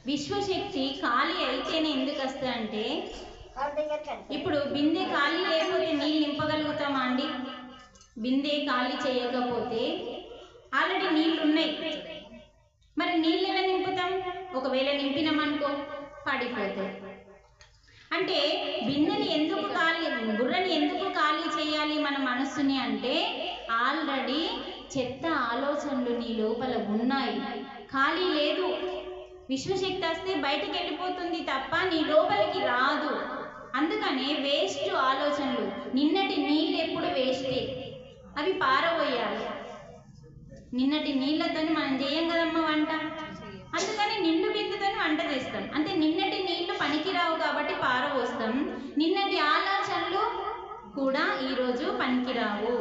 విశ్వశక్తి ఖాళీ అయితేనే ఎందుకు వస్తుంది అంటే, ఇప్పుడు బిందె ఖాళీ లేకపోతే నీళ్ళు నింపగలుగుతామా అండి? బిందె ఖాళీ చేయకపోతే ఆల్రెడీ నీళ్ళు ఉన్నాయి, మరి నీళ్ళు ఎలా నింపుతాం? ఒకవేళ నింపినామనుకో పడిపోతాయి. అంటే బిందెని ఎందుకు ఖాళీ, బుర్రని ఎందుకు ఖాళీ చేయాలి మన మనస్సుని అంటే, ఆల్రెడీ చెత్త ఆలోచనలు నీ లోపల ఉన్నాయి, ఖాళీ లేదు. విశ్వశక్తి వస్తే బయటకు వెళ్ళిపోతుంది తప్ప నీ లోపలికి రాదు. అందుకనే వేస్ట్ ఆలోచనలు, నిన్నటి నీళ్ళు ఎప్పుడు వేస్టే, అవి పారబోయాలి. నిన్నటి నీళ్ళతో మనం చేయం కదమ్మా వంట, అందుకని నిండు బిందుతో వంట చేస్తాం. అంటే నిన్నటి నీళ్లు పనికిరావు కాబట్టి పారబోస్తాం, నిన్నటి ఆలోచనలు కూడా ఈరోజు పనికిరావు.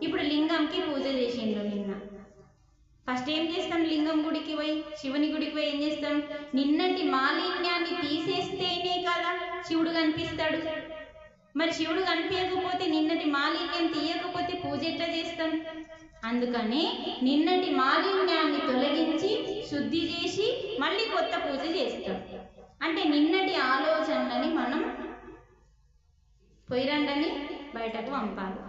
ఇప్పుడు లింగంకి పూజ చేసిండ్రు నిన్న, ఫస్ట్ ఏం చేస్తాం? లింగం గుడికి పోయి, శివుని గుడికి పోయి ఏం చేస్తాం? నిన్నటి మాలిన్యాన్ని తీసేస్తేనే కదా శివుడు కనిపిస్తాడు. మరి శివుడు కనిపించకపోతే, నిన్నటి మాలిన్యం తీయకపోతే పూజ ఎట్లా చేస్తాం? అందుకని నిన్నటి మాలిన్యాన్ని తొలగించి శుద్ధి చేసి మళ్ళీ కొత్త పూజ చేస్తాం. అంటే నిన్నటి ఆలోచనలని మనం పొయ్యిరండని బయటకు పంపాలి.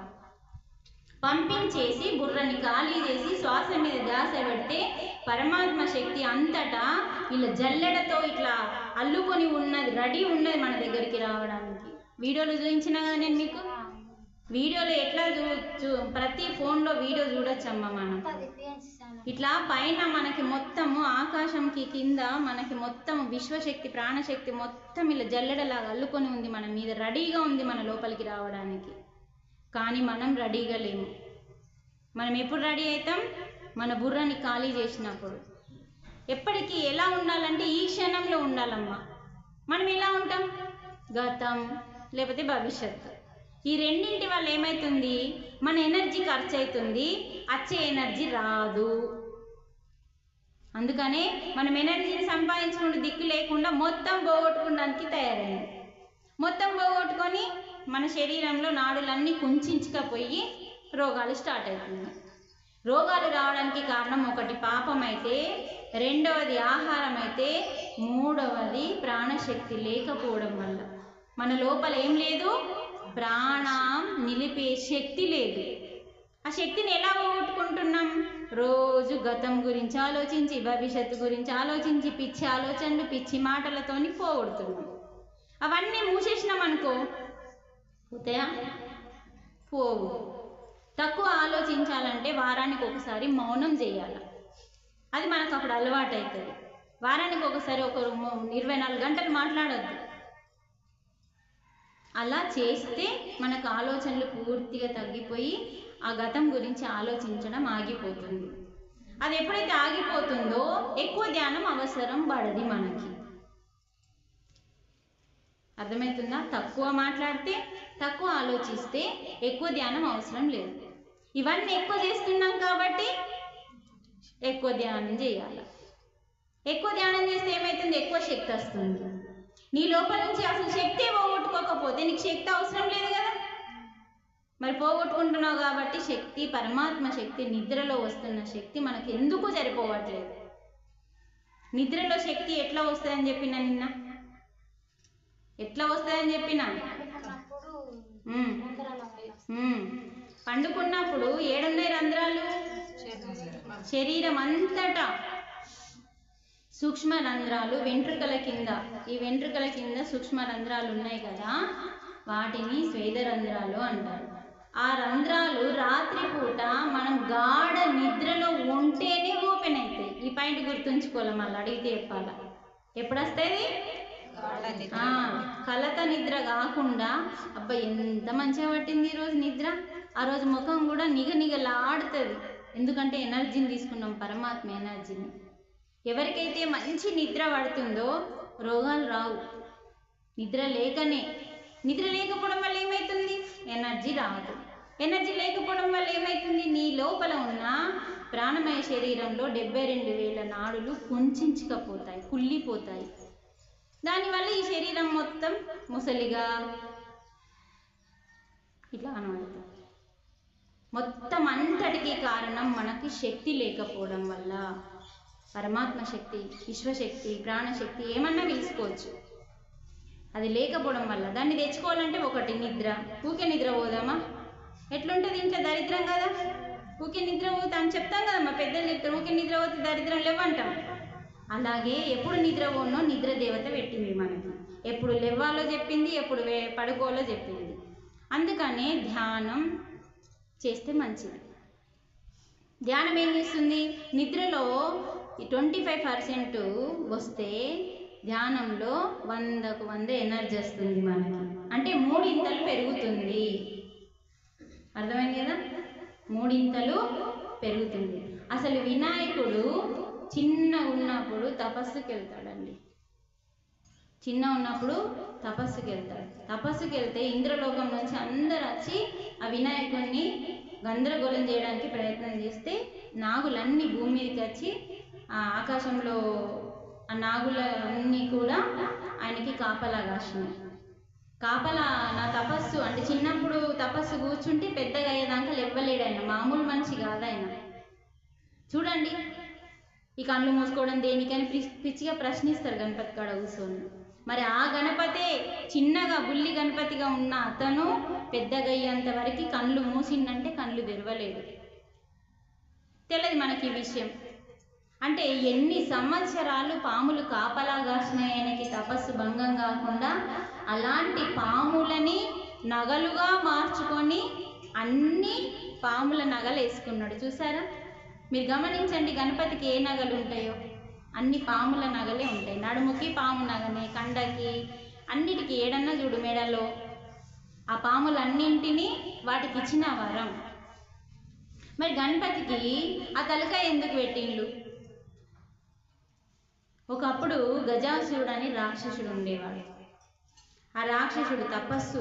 పంపించేసి బుర్రని ఖాళీ చేసి శ్వాస మీద ధ్యాస పెడితే పరమాత్మ శక్తి అంతటా ఇలా జల్లెడతో ఇట్లా అల్లుకొని ఉన్నది, రెడీ ఉన్నది మన దగ్గరికి రావడానికి. వీడియోలో చూపించిన కదా నేను మీకు, వీడియోలో ఎట్లా ప్రతి ఫోన్లో వీడియో చూడొచ్చమ్మా మనం. ఇట్లా పైన మనకి మొత్తము ఆకాశంకి కింద మనకి మొత్తం విశ్వశక్తి ప్రాణశక్తి మొత్తం ఇలా జల్లెడలాగా అల్లుకొని ఉంది మన మీద, రెడీగా ఉంది మన లోపలికి రావడానికి. కానీ మనం రెడీగా లేము. మనం ఎప్పుడు రెడీ అవుతాం? మన బుర్రని ఖాళీ చేసినప్పుడు. ఎప్పటికీ ఎలా ఉండాలంటే ఈ క్షణంలో ఉండాలమ్మా. మనం ఎలా ఉంటాం? గతం లేకపోతే భవిష్యత్తు. ఈ రెండింటి వల్ల ఏమవుతుంది? మన ఎనర్జీ ఖర్చు అవుతుంది, వచ్చే ఎనర్జీ రాదు. అందుకనే మనం ఎనర్జీని సంపాదించుకుంటూ దిక్కు లేకుండా మొత్తం పోగొట్టుకోవడానికి తయారైంది. మొత్తం పోగొట్టుకొని మన శరీరంలో నాడులన్నీ కుంచుకపోయి రోగాలు స్టార్ట్ అవుతుంది. రోగాలు రావడానికి కారణం ఒకటి పాపం అయితే, రెండవది ఆహారం అయితే, మూడవది ప్రాణశక్తి లేకపోవడం వల్ల. మన లోపల ఏం లేదు? ప్రాణం నిలిపే శక్తి లేదు. ఆ శక్తిని ఎలా పోగొట్టుకుంటున్నాం? రోజు గతం గురించి ఆలోచించి, భవిష్యత్తు గురించి ఆలోచించి, పిచ్చి ఆలోచనలు పిచ్చి మాటలతోని పోగొడుతున్నాం. అవన్నీ మూసేసినాం అనుకో పోతాయా? పోవు. తక్కువ ఆలోచించాలంటే వారానికి ఒకసారి మౌనం చేయాలి. అది మనకు అప్పుడు అలవాటు అవుతుంది. వారానికి ఒకసారి ఒక 24 గంటలు మాట్లాడద్దు. అలా చేస్తే మనకు ఆలోచనలు పూర్తిగా తగ్గిపోయి ఆ గతం గురించి ఆలోచించడం ఆగిపోతుంది. అది ఎప్పుడైతే ఆగిపోతుందో ఎక్కువ ధ్యానం అవసరం పడది మనకి. అర్థమవుతుందా? తక్కువ మాట్లాడితే, తక్కువ ఆలోచిస్తే ఎక్కువ ధ్యానం అవసరం లేదు. ఇవన్నీ ఎక్కువ చేస్తున్నాం కాబట్టి ఎక్కువ ధ్యానం చేయాలి. ఎక్కువ ధ్యానం చేస్తే ఏమవుతుంది? ఎక్కువ శక్తి వస్తుంది. నీ లోపల నుంచి అసలు శక్తి పోగొట్టుకోకపోతే నీకు శక్తి అవసరం లేదు కదా. మరి పోగొట్టుకుంటున్నావు కాబట్టి శక్తి, పరమాత్మ శక్తి, నిద్రలో వస్తున్న శక్తి మనకు ఎందుకు సరిపోవట్లేదు? నిద్రలో శక్తి ఎట్లా వస్తుందని చెప్పినా నిన్న, ఎట్లా వస్తుందని చెప్పినా, పండుకున్నప్పుడు ఏడున్నాయి రంధ్రాలు? శరీరం అంతటా సూక్ష్మ రంధ్రాలు, వెంట్రుకల కింద, ఈ వెంట్రుకల కింద సూక్ష్మ రంధ్రాలు ఉన్నాయి కదా, వాటిని స్వేద రంధ్రాలు అంటారు. ఆ రంధ్రాలు రాత్రిపూట మనం గాఢ నిద్రలో ఉంటేనే ఓపెన్ అవుతాయి. ఈ పాయింట్ గుర్తుంచుకోవాలి, మళ్ళీ అడిగితే చెప్పాలా. ఎప్పుడు వస్తాయి? కలత నిద్ర కాకుండా, అబ్బా ఎంత మంచిగా పట్టింది ఈరోజు నిద్ర, ఆ రోజు ముఖం కూడా నిగనిగలాడుతుంది. ఎందుకంటే ఎనర్జీని తీసుకున్నాం, పరమాత్మ ఎనర్జీని. ఎవరికైతే మంచి నిద్ర పడుతుందో రోగాలు రావు. నిద్ర లేకనే, నిద్ర లేకపోవడం వల్ల ఏమవుతుంది? ఎనర్జీ రాదు. ఎనర్జీ లేకపోవడం వల్ల ఏమవుతుంది? నీ లోపల ఉన్న ప్రాణమయ శరీరంలో 72,000 నాడులు కుంచుకపోతాయి, కుళ్ళిపోతాయి. దానివల్ల ఈ శరీరం మొత్తం ముసలిగా ఇట్లా కనబడుతుంది. మొత్తం అంతటికి కారణం మనకి శక్తి లేకపోవడం వల్ల. పరమాత్మ శక్తి, విశ్వశక్తి, ప్రాణశక్తి ఏమన్నా పిలుచుకోవచ్చు. అది లేకపోవడం వల్ల దాన్ని తెచ్చుకోవాలంటే ఒకటి నిద్ర. ఊకే నిద్ర పోదామా? ఎట్లుంటుంది? ఇంట్లో దరిద్రం కదా. ఊకే నిద్ర పోతా అని చెప్తాం కదా, మా పెద్దలు చెప్తారు, ఊకే నిద్ర పోతే దరిద్రం లేవంటాం. అలాగే ఎప్పుడు నిద్ర పోనో నిద్ర దేవత పెట్టింది మనకి. ఎప్పుడు లేవాలో చెప్పింది, ఎప్పుడు పడుకోవాలో చెప్పింది. అందుకనే ధ్యానం చేస్తే మంచిది. ధ్యానం ఏం చేస్తుంది? నిద్రలో 25% వస్తే ధ్యానంలో 100కు 100 ఎనర్జీ వస్తుంది మనకి. అంటే 3 ఇంతలు పెరుగుతుంది. అర్థమైంది కదా? 3 ఇంతలు పెరుగుతుంది. అసలు వినాయకుడు చిన్నగా ఉన్నప్పుడు తపస్సుకి వెళ్తాడండి. చిన్న ఉన్నప్పుడు తపస్సుకి వెళ్తాడు. తపస్సుకి వెళ్తే ఇంద్రలోకం నుంచి అందరు వచ్చి ఆ వినాయకుడిని గందరగోళం చేయడానికి ప్రయత్నం చేస్తే నాగులన్నీ భూమి మీదకి వచ్చి ఆ ఆకాశంలో ఆ నాగుల అన్నీ కూడా ఆయనకి కాపలా కాసినాయి. కాపలా నా తపస్సు అంటే చిన్నప్పుడు తపస్సు కూర్చుంటే పెద్దగా అయ్యేదాకా లేవ్వలేడు ఆయన. మామూలు మనిషి కాదు ఆయన. చూడండి, ఈ కళ్ళు మూసుకోవడం దేనికని పిచ్చిగా ప్రశ్నిస్తారు గణపతి కాడ కూర్చొని. మరి ఆ గణపతే చిన్నగా బుల్లి గణపతిగా ఉన్న అతను పెద్దగా అయ్యేంత వరకు కళ్ళు మూసిందంటే కళ్ళు తెరవలేడు. తెలియదు మనకి ఈ విషయం. అంటే ఎన్ని సంవత్సరాలు పాములు కాపలా కాసినాయి ఆయనకి తపస్సు భంగం కాకుండా. అలాంటి పాములని నగలుగా మార్చుకొని అన్ని పాముల నగలు వేసుకున్నాడు. చూసారా? మీరు గమనించండి, గణపతికి ఏ నగలు ఉంటాయో అన్ని పాముల నగలే ఉంటాయి. నడుముకి పాము నగనే, కండకి, అన్నిటికీ ఏడన్నా చూడు మెడలో ఆ పాములన్నింటినీ వాటికి ఇచ్చిన వరం. మరి గణపతికి ఆ తలకాయ ఎందుకు పెట్టిండు? ఒకప్పుడు గజాసురుడు అని రాక్షసుడు ఉండేవాడు. ఆ రాక్షసుడు తపస్సు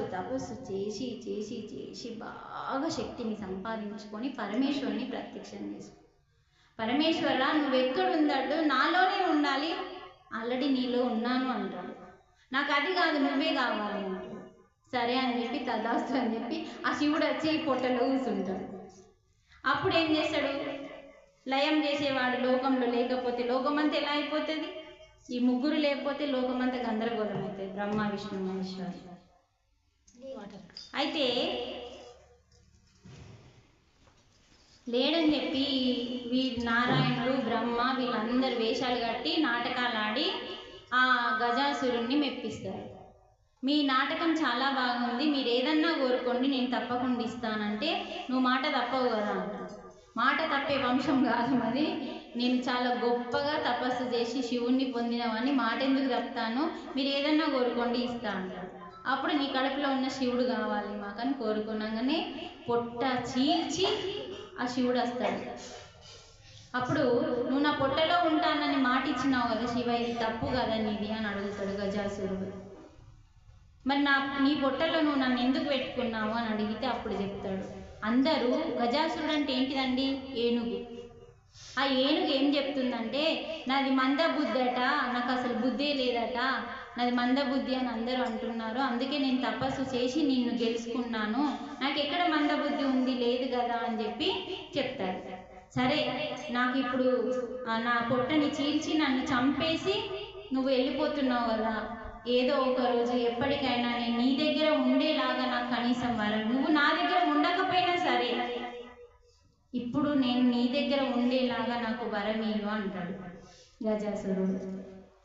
చేసి చేసి చేసి బాగా శక్తిని సంపాదించుకొని పరమేశ్వరుని ప్రత్యక్షం చేసుకు. పరమేశ్వర నువ్వెక్కడుందాడు? నాలోనే ఉండాలి, ఆల్రెడీ నీలో ఉన్నాను అంటాడు. నాకు అది కాదు, నువ్వే కావాలి అంటాడు. సరే అని చెప్పి తదాస్తు అని చెప్పి ఆ శివుడు వచ్చి పొట్టలో కూర్చుంటాడు. అప్పుడు ఏం చేస్తాడు? లయం చేసేవాడు లోకంలో లేకపోతే లోకమంతా ఎలా అయిపోతుంది? ఈ ముగ్గురు లేకపోతే లోకమంతా గందరగోళం అవుతుంది. బ్రహ్మ, విష్ణు, మహేశ్వరు. అయితే లేడని చెప్పి నారాయణుడు, బ్రహ్మ వీళ్ళందరూ వేషాలు కట్టి నాటకాలు ఆడి ఆ గజాసురుణ్ణి మెప్పిస్తారు. మీ నాటకం చాలా బాగుంది, మీరు ఏదన్నా కోరుకోండి, నేను తప్పకుండా ఇస్తానంటే నువ్వు మాట తప్పవు కదా అంటాడు. మాట తప్పే వంశం కాదు అది. నేను చాలా గొప్పగా తపస్సు చేసి శివుణ్ణి పొందినవని మాట ఎందుకు తప్పుతాను, మీరు ఏదన్నా కోరుకోండి ఇస్తా అంటాడు. అప్పుడు నీ కడుపులో ఉన్న శివుడు కావాలి మాకని కోరుకున్నాగానే పొట్ట చీల్చి ఆ శివుడు వస్తాడు. అప్పుడు నువ్వు నా పొట్టలో ఉంటానని మాట ఇచ్చినావు కదా శివ, ఇది తప్పు కదా నీది అని అడుగుతాడు గజాసురుడు. మరి నీ పొట్టలో నువ్వు నన్ను ఎందుకు పెట్టుకున్నావు అని అడిగితే అప్పుడు చెప్తాడు. అందరూ గజాసురుడు అంటే ఏంటిదండి? ఏనుగు. ఆ ఏనుగు ఏం చెప్తుందంటే నాది మందబుద్ధి అట, నాకు అసలు బుద్ధే లేదట, నాది మందబుద్ధి అని అందరూ అంటున్నారు, అందుకే నేను తపస్సు చేసి నిన్ను గెలుచుకున్నాను, నాకు ఎక్కడ మందబుద్ధి ఉంది, లేదు కదా అని చెప్పి చెప్తారు. సరే, నాకు ఇప్పుడు నా పొట్టని చీల్చి నన్ను చంపేసి నువ్వు వెళ్ళిపోతున్నావు కదా, ఏదో ఒక రోజు ఎప్పటికైనా నేను నీ దగ్గర ఉండేలాగా నాకు కనీసం వరం, నువ్వు నా దగ్గర ఉండకపోయినా సరే ఇప్పుడు నేను నీ దగ్గర ఉండేలాగా నాకు వరం ఇవ్వు అంటాడు గజాసురుడు.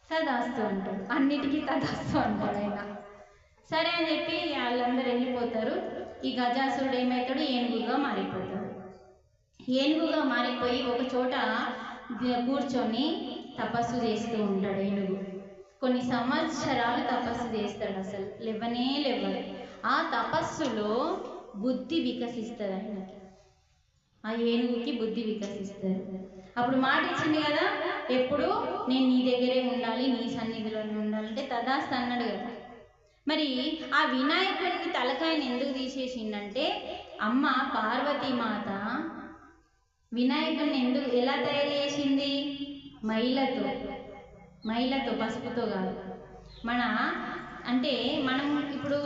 తదాస్తు అంటాడు. అన్నిటికీ తదాస్తు అంటాడు ఆయన. సరే అని చెప్పి వాళ్ళందరూ వెళ్ళిపోతారు. ఈ గజాసురుడు ఏమవుతాడు? ఏనుగుగా మారిపోతాడు. ఏనుగుగా మారిపోయి ఒక చోట కూర్చొని తపస్సు చేస్తూ ఉంటాడు ఏనుగు. కొన్ని సంవత్సరాలు తపస్సు చేస్తాడు, అసలు లేవనే లేవడు. ఆ తపస్సులో బుద్ధి వికసిస్తుంది ఆయనకి. ఆ ఏనుగుకి బుద్ధి వికసిస్తారు. అప్పుడు మాట ఇచ్చింది కదా, ఎప్పుడు నేను నీ దగ్గరే ఉండాలి, నీ సన్నిధిలోనే ఉండాలంటే తదాస్తు అన్నాడు కదా. మరి ఆ వినాయకుడిని తలకాయని ఎందుకు తీసేసిందంటే అమ్మ పార్వతీమాత వినాయకుడిని ఎలా తయారు చేసింది? మైలతో, పసుపుతో కాదు. మనం ఇప్పుడు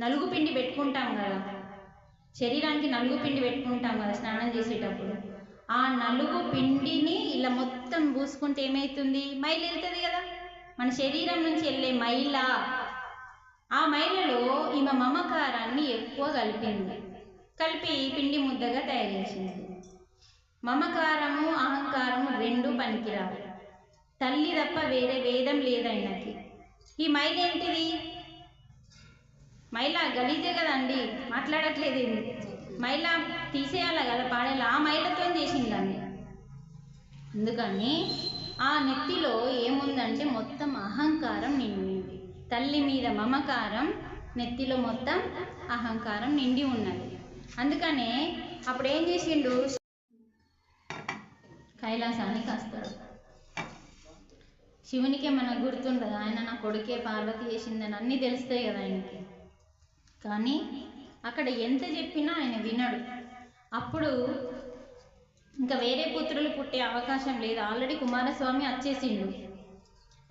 నలుగు పిండి పెట్టుకుంటాం కదా, శరీరానికి నలుగు పిండి పెట్టుకుంటాం కదా స్నానం చేసేటప్పుడు. ఆ నలుగు పిండిని ఇలా మొత్తం పూసుకుంటే ఏమవుతుంది? మైల వెళ్తుంది కదా, మన శరీరం నుంచి వెళ్ళే మైల. ఆ మైలలో ఈమె మమకారాన్ని ఎక్కువ కలిపి పిండి ముద్దగా తయారు చేసింది. మమకారము అహంకారము రెండు పనికిరావు. తల్లి తప్ప వేరే వేదం లేదైనకి. ఈ మైల ఏంటిది? మైల గలీజే కదండి, మాట్లాడట్లేదు. మైల తీసేయాలి కదా పాడేలా, ఆ మైలతో చేసిందండి. అందుకని ఆ నెత్తిలో ఏముందంటే మొత్తం అహంకారం నిండింది. తల్లి మీద మమకారం, నెత్తిలో మొత్తం అహంకారం నిండి ఉన్నది. అందుకనే అప్పుడు ఏం చేసిండు? కైలాసానికి వస్తాడు. శివునికే మనకు గుర్తుండదు, ఆయన నా కొడుకే పార్వతి చేసిందని అన్నీ తెలుస్తాయి కదా ఆయనకి. కానీ అక్కడ ఎంత చెప్పినా ఆయన వినడు. అప్పుడు ఇంకా వేరే పుత్రులు పుట్టే అవకాశం లేదు. ఆల్రెడీ కుమారస్వామి వచ్చేసిండు,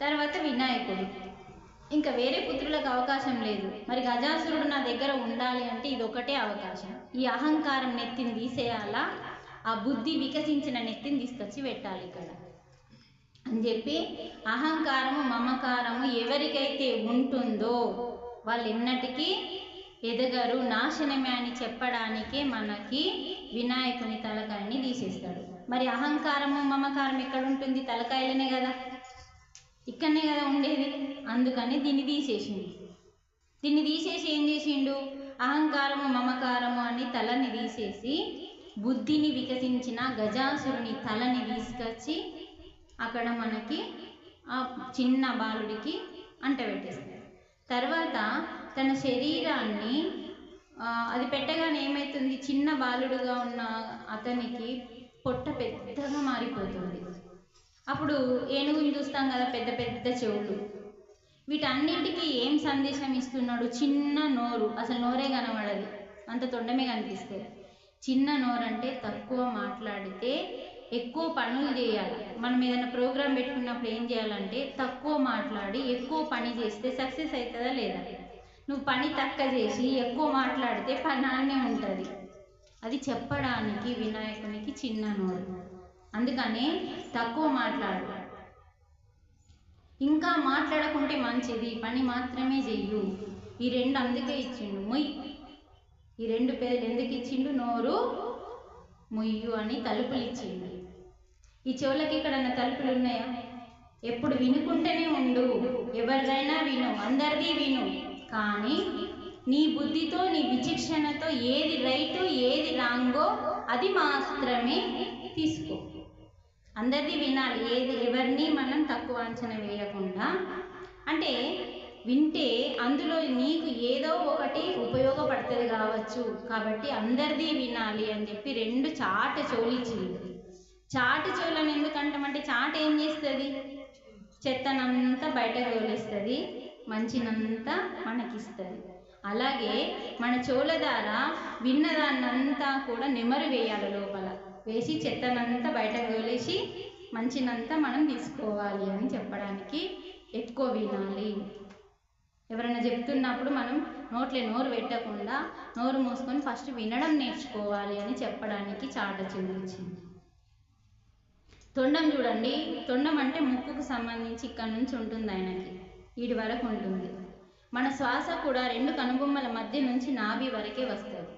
తర్వాత వినాయకుడు, ఇంకా వేరే పుత్రులకు అవకాశం లేదు. మరి గజాసురుడు నా దగ్గర ఉండాలి అంటే ఇది ఒకటే అవకాశం. ఈ అహంకారం నెత్తిని తీసేయాలా, ఆ బుద్ధి వికసించిన నెత్తిని తీసుకొచ్చి పెట్టాలి ఇక్కడ అని చెప్పి, అహంకారము మమకారము ఎవరికైతే ఉంటుందో వాళ్ళు ఎన్నటికీ ఎదగరు, నాశనమే అని చెప్పడానికే మనకి వినాయకుని తలకాయని తీసేస్తాడు. మరి అహంకారము మమకారం ఎక్కడ ఉంటుంది? తలకాయలనే కదా, ఇక్కడనే కదా ఉండేది. అందుకని దీన్ని తీసేసిండు. దీన్ని తీసేసి ఏం చేసిండు? అహంకారము మమకారము అని తలని తీసేసి బుద్ధిని వికసించిన గజాసురుని తలని తీసుకొచ్చి అక్కడ మనకి ఆ చిన్న బాలుడికి అంటబెట్టేస్తాడు. తర్వాత తన శరీరాన్ని అది పెట్టగానే ఏమవుతుంది? చిన్న బాలుడుగా ఉన్న అతనికి పొట్ట పెద్దగా మారిపోతుంది. అప్పుడు ఏనుగుని చూస్తాం కదా, పెద్ద పెద్ద చెవులు. వీటన్నింటికి ఏం సందేశం ఇస్తున్నాడు? చిన్న నోరు, అసలు నోరే కనబడదు, అంత తొండమే కనిపిస్తుంది. చిన్న నోరు అంటే తక్కువ మాట్లాడితే ఎక్కువ పనులు చేయాలి. మనం ఏదైనా ప్రోగ్రాం పెట్టుకున్నప్పుడు ఏం చేయాలంటే తక్కువ మాట్లాడి ఎక్కువ పని చేస్తే సక్సెస్ అవుతుందా లేదా? నువ్వు పని తక్కువ చేసి ఎక్కువ మాట్లాడితే పని ఆనే ఉంటుంది. అది చెప్పడానికి వినాయకునికి చిన్న నోరు. అందుకని తక్కువ మాట్లాడు, ఇంకా మాట్లాడకుంటే మంచిది, పని మాత్రమే చెయ్యు. ఈ రెండు అందుకే ఇచ్చిండు. మొయ్, ఈ రెండు పేర్లు ఎందుకు ఇచ్చిండు? నోరు, మొయ్యు అని తలుపులు ఇచ్చిండు. ఈ చెవులకి ఇక్కడన్నా తలుపులు ఉన్నాయా? ఎప్పుడు వినుకుంటూనే ఉండు, ఎవరిదైనా విను, అందరిది విను. కానీ నీ బుద్ధితో, నీ విచక్షణతో ఏది రైటు ఏది రాంగో అది మాత్రమే తీసుకో. అందరిది వినాలి, ఎవరిని మనం తక్కువ అంచనా వేయకుండా. అంటే వింటే అందులో నీకు ఏదో ఒకటి ఉపయోగపడుతుంది కావచ్చు, కాబట్టి అందరిది వినాలి అని చెప్పి రెండు చాట చెవులు ఇచ్చింది. చాటు చెవులను ఎందుకంటామంటే చాట ఏం చేస్తుంది? చెత్తనంతా బయటకు తోలేస్తుంది, మంచినంతా మనకిస్తుంది. అలాగే మన చెవుల ద్వారా విన్నదాన్నంతా కూడా నెమరు వేయాలి, లోపల వేసి చెత్తనంతా బయటకు తోలేసి మంచినంతా మనం తీసుకోవాలి అని చెప్పడానికి ఎక్కువ వినాలి. ఎవరైనా చెప్తున్నప్పుడు మనం నోరు పెట్టకుండా నోరు మూసుకొని ఫస్ట్ వినడం నేర్చుకోవాలి అని చెప్పడానికి చాట చెవులు ఇచ్చింది. తొండం చూడండి, తొండం అంటే ముక్కుకు సంబంధించి ఇక్కడ నుంచి ఉంటుంది, ఆయనకి వీడి వరకు ఉంటుంది. మన శ్వాస కూడా రెండు కనుబొమ్మల మధ్య నుంచి నాభి వరకే వస్తుంది.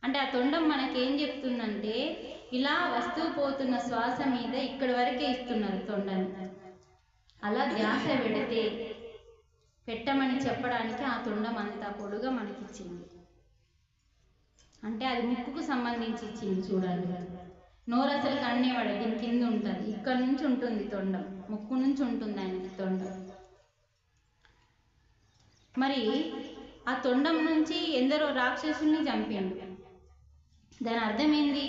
అంటే ఆ తొండం మనకేం చెప్తుందంటే ఇలా వస్తూ పోతున్న శ్వాస మీద ఇక్కడి వరకే ఇస్తున్నారు తొండాన్ని. అలా ధ్యాస పెట్టమని చెప్పడానికి ఆ తొండం అంతా పొడుగా మనకిచ్చింది. అంటే అది ముక్కుకు సంబంధించి ఇచ్చింది. చూడండి, నోరు అసలు కన్నేవాడు దీని కింద ఉంటుంది, ఇక్కడ నుంచి ఉంటుంది తొండం, ముక్కు నుంచి ఉంటుంది ఆయనకి తొండం. మరి ఆ తొండం నుంచి ఎందరో రాక్షసుల్ని చంపిండు. దాని అర్థం ఏంది?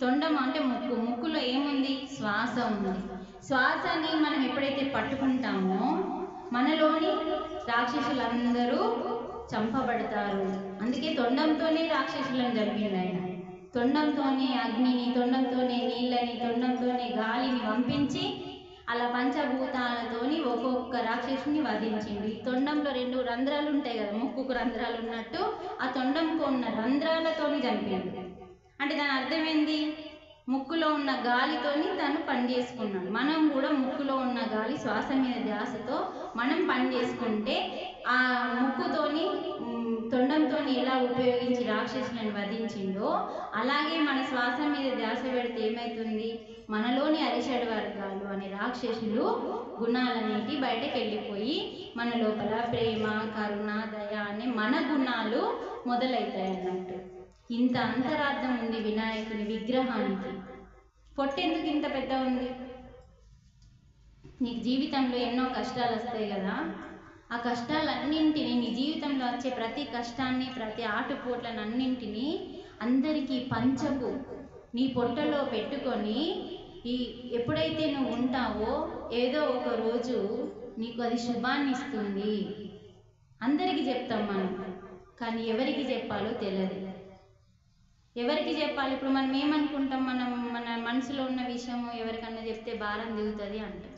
తొండం అంటే ముక్కు, ముక్కులో ఏముంది? శ్వాస ఉంది. శ్వాసని మనం ఎప్పుడైతే పట్టుకుంటామో మనలోని రాక్షసులందరూ చంపబడతారు. అందుకే తొండంతోనే రాక్షసులను చంపిండు ఆయన. తొండంతోనే అగ్నిని, తొండంతోనే నీళ్ళని, తొండంతోనే గాలిని పంపించి అలా పంచభూతాలతోని ఒక్కొక్క రాక్షసుని వధించిండు. ఈ తొండంలో రెండు రంధ్రాలు ఉంటాయి కదా, ముక్కుకు రంధ్రాలు ఉన్నట్టు ఆ తొండంకు ఉన్న రంధ్రాలతోని చంపిండు. అంటే దాని అర్థం ఏంది? ముక్కులో ఉన్న గాలితోని తను పని చేసుకున్నాడు. మనం కూడా ముక్కులో ఉన్న గాలి శ్వాస మీద ధ్యాసతో మనం పని చేసుకుంటే ఆ ముక్కుతోని తొండంతో ఎలా ఉపయోగించి రాక్షసులను వధించిందో అలాగే మన శ్వాస మీద ధ్యాస పెడితే ఏమవుతుంది, మనలోని అరిషడ్ వర్గాలు అనే రాక్షసులు గుణాలనేటి బయటకు వెళ్ళిపోయి మన లోపల ప్రేమ, కరుణ, దయ అనే మన గుణాలు మొదలవుతాయి అన్నట్టు. ఇంత అంతరార్థం ఉంది వినాయకుని విగ్రహానికి. పొట్టెందుకు ఇంత పెద్ద ఉంది? నీకు జీవితంలో ఎన్నో కష్టాలు వస్తాయి కదా, ఆ కష్టాలన్నింటినీ నీ జీవితంలో వచ్చే ప్రతి కష్టాన్ని, ప్రతి ఆటుపోట్లనన్నింటినీ అందరికీ పంచకు నీ పొట్టలో పెట్టుకొని ఎప్పుడైతే నువ్వు ఉంటావో ఏదో ఒక రోజు నీకు అది శుభాన్ని ఇస్తుంది. అందరికీ చెప్తాం మనం, కానీ ఎవరికి చెప్పాలో తెలియదు. ఎవరికి చెప్పాలి? ఇప్పుడు మనం ఏమనుకుంటాం, మన మనసులో ఉన్న విషయము ఎవరికన్నా చెప్తే భారం దిగుతుంది అంటాం.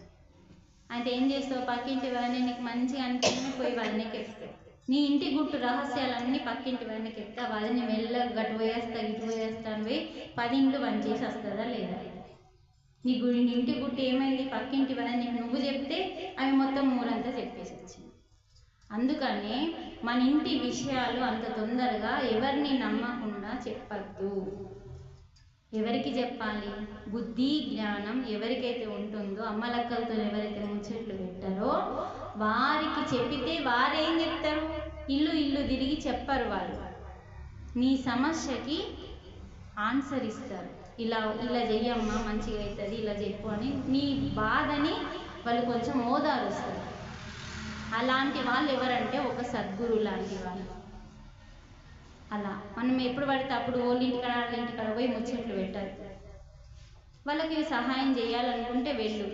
అయితే ఏం చేస్తావు, పక్కింటి వారిని నీకు మంచిగా అనిపించి పోయి వారిని చెప్తావు. నీ ఇంటి గుట్టు రహస్యాలన్నీ పక్కింటి వారిని చెప్తా, వారిని మెల్ల గటు పోయేస్తా ఇటు పోయేస్తాను పోయి 10 ఇండ్లు పని చేసి వస్తుందా లేదా? నీ ఇంటి గుట్టు ఏమైంది, పక్కింటి వారిని నీకు నువ్వు చెప్తే అవి మొత్తం ఊరంతా చెప్పేసి వచ్చింది. అందుకనే మన ఇంటి విషయాలు అంత తొందరగా ఎవరిని నమ్మకుండా చెప్పద్దు. ఎవరికి చెప్పాలి? బుద్ధి జ్ఞానం ఎవరికైతే ఉంటుందో, అమ్మలక్కలతో ఎవరైతే ముచ్చట్లు పెట్టారో వారికి చెప్పితే వారేం చెప్తారు, ఇల్లు ఇల్లు తిరిగి చెప్పరు. వాళ్ళు నీ సమస్యకి ఆన్సర్ ఇస్తారు. ఇలా ఇలా చెయ్యమ్మా మంచిగా అవుతుంది, ఇలా చెప్పు అని నీ బాధని వాళ్ళు కొంచెం ఓదారుస్తారు. అలాంటి వాళ్ళు ఎవరంటే ఒక సద్గురు లాంటి వాళ్ళు. అలా మనం ఎప్పుడు పడితే అప్పుడు వాళ్ళ ఇంటికాడ పోయి ముచ్చట్లు పెట్టారు. వాళ్ళకి సహాయం చేయాలనుకుంటే వెళ్ళు,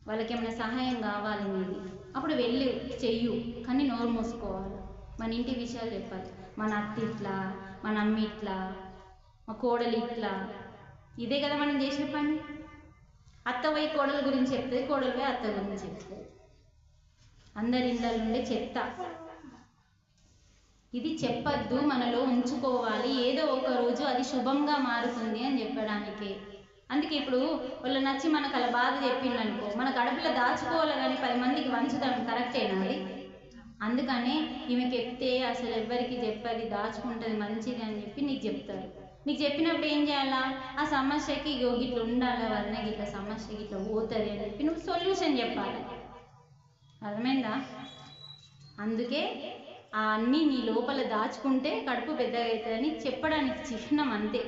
వాళ్ళకి ఏమైనా సహాయం కావాలి నీది, అప్పుడు వెళ్ళి చెయ్యు, కానీ నోరు మూసుకోవాలి. మన ఇంటి విషయాలు చెప్పాలి. మన అత్త ఇట్లా, మన అమ్మ ఇట్లా, మా కోడలు ఇట్లా, ఇదే కదా మనం చేసే పని. అత్త పోయి కోడల గురించి చెప్తుంది, కోడలు పోయి అత్త గురించి చెప్తుంది. అందరి ఇళ్ళ నుండి చెత్త. ఇది చెప్పద్దు, మనలో ఉంచుకోవాలి. ఏదో ఒక రోజు అది శుభంగా మారుతుంది అని చెప్పడానికి. అందుకే ఇప్పుడు వాళ్ళు నచ్చి మనకు అలా బాధ చెప్పిందనుకో, మన కడుపులో దాచుకోవాలి కానీ 10 మందికి వంచుతాం. కరెక్టేనా అది? అందుకనే ఈమెకి చెప్తే అసలు ఎవ్వరికి చెప్పది, దాచుకుంటుంది మంచిది అని చెప్పి నీకు చెప్తారు. నీకు చెప్పినప్పుడు ఏం చేయాలా, ఆ సమస్యకి ఇట్లా ఉండాలి వలన ఇట్లా సమస్యకి ఇట్లా పోతుంది అని చెప్పి నువ్వు సొల్యూషన్ చెప్పాలి. అర్థమైందా? అందుకే అన్నీ నీ లోపల దాచుకుంటే కడుపు పెద్దగా అవుతుందని చెప్పడానికి చిహ్నం అంతే.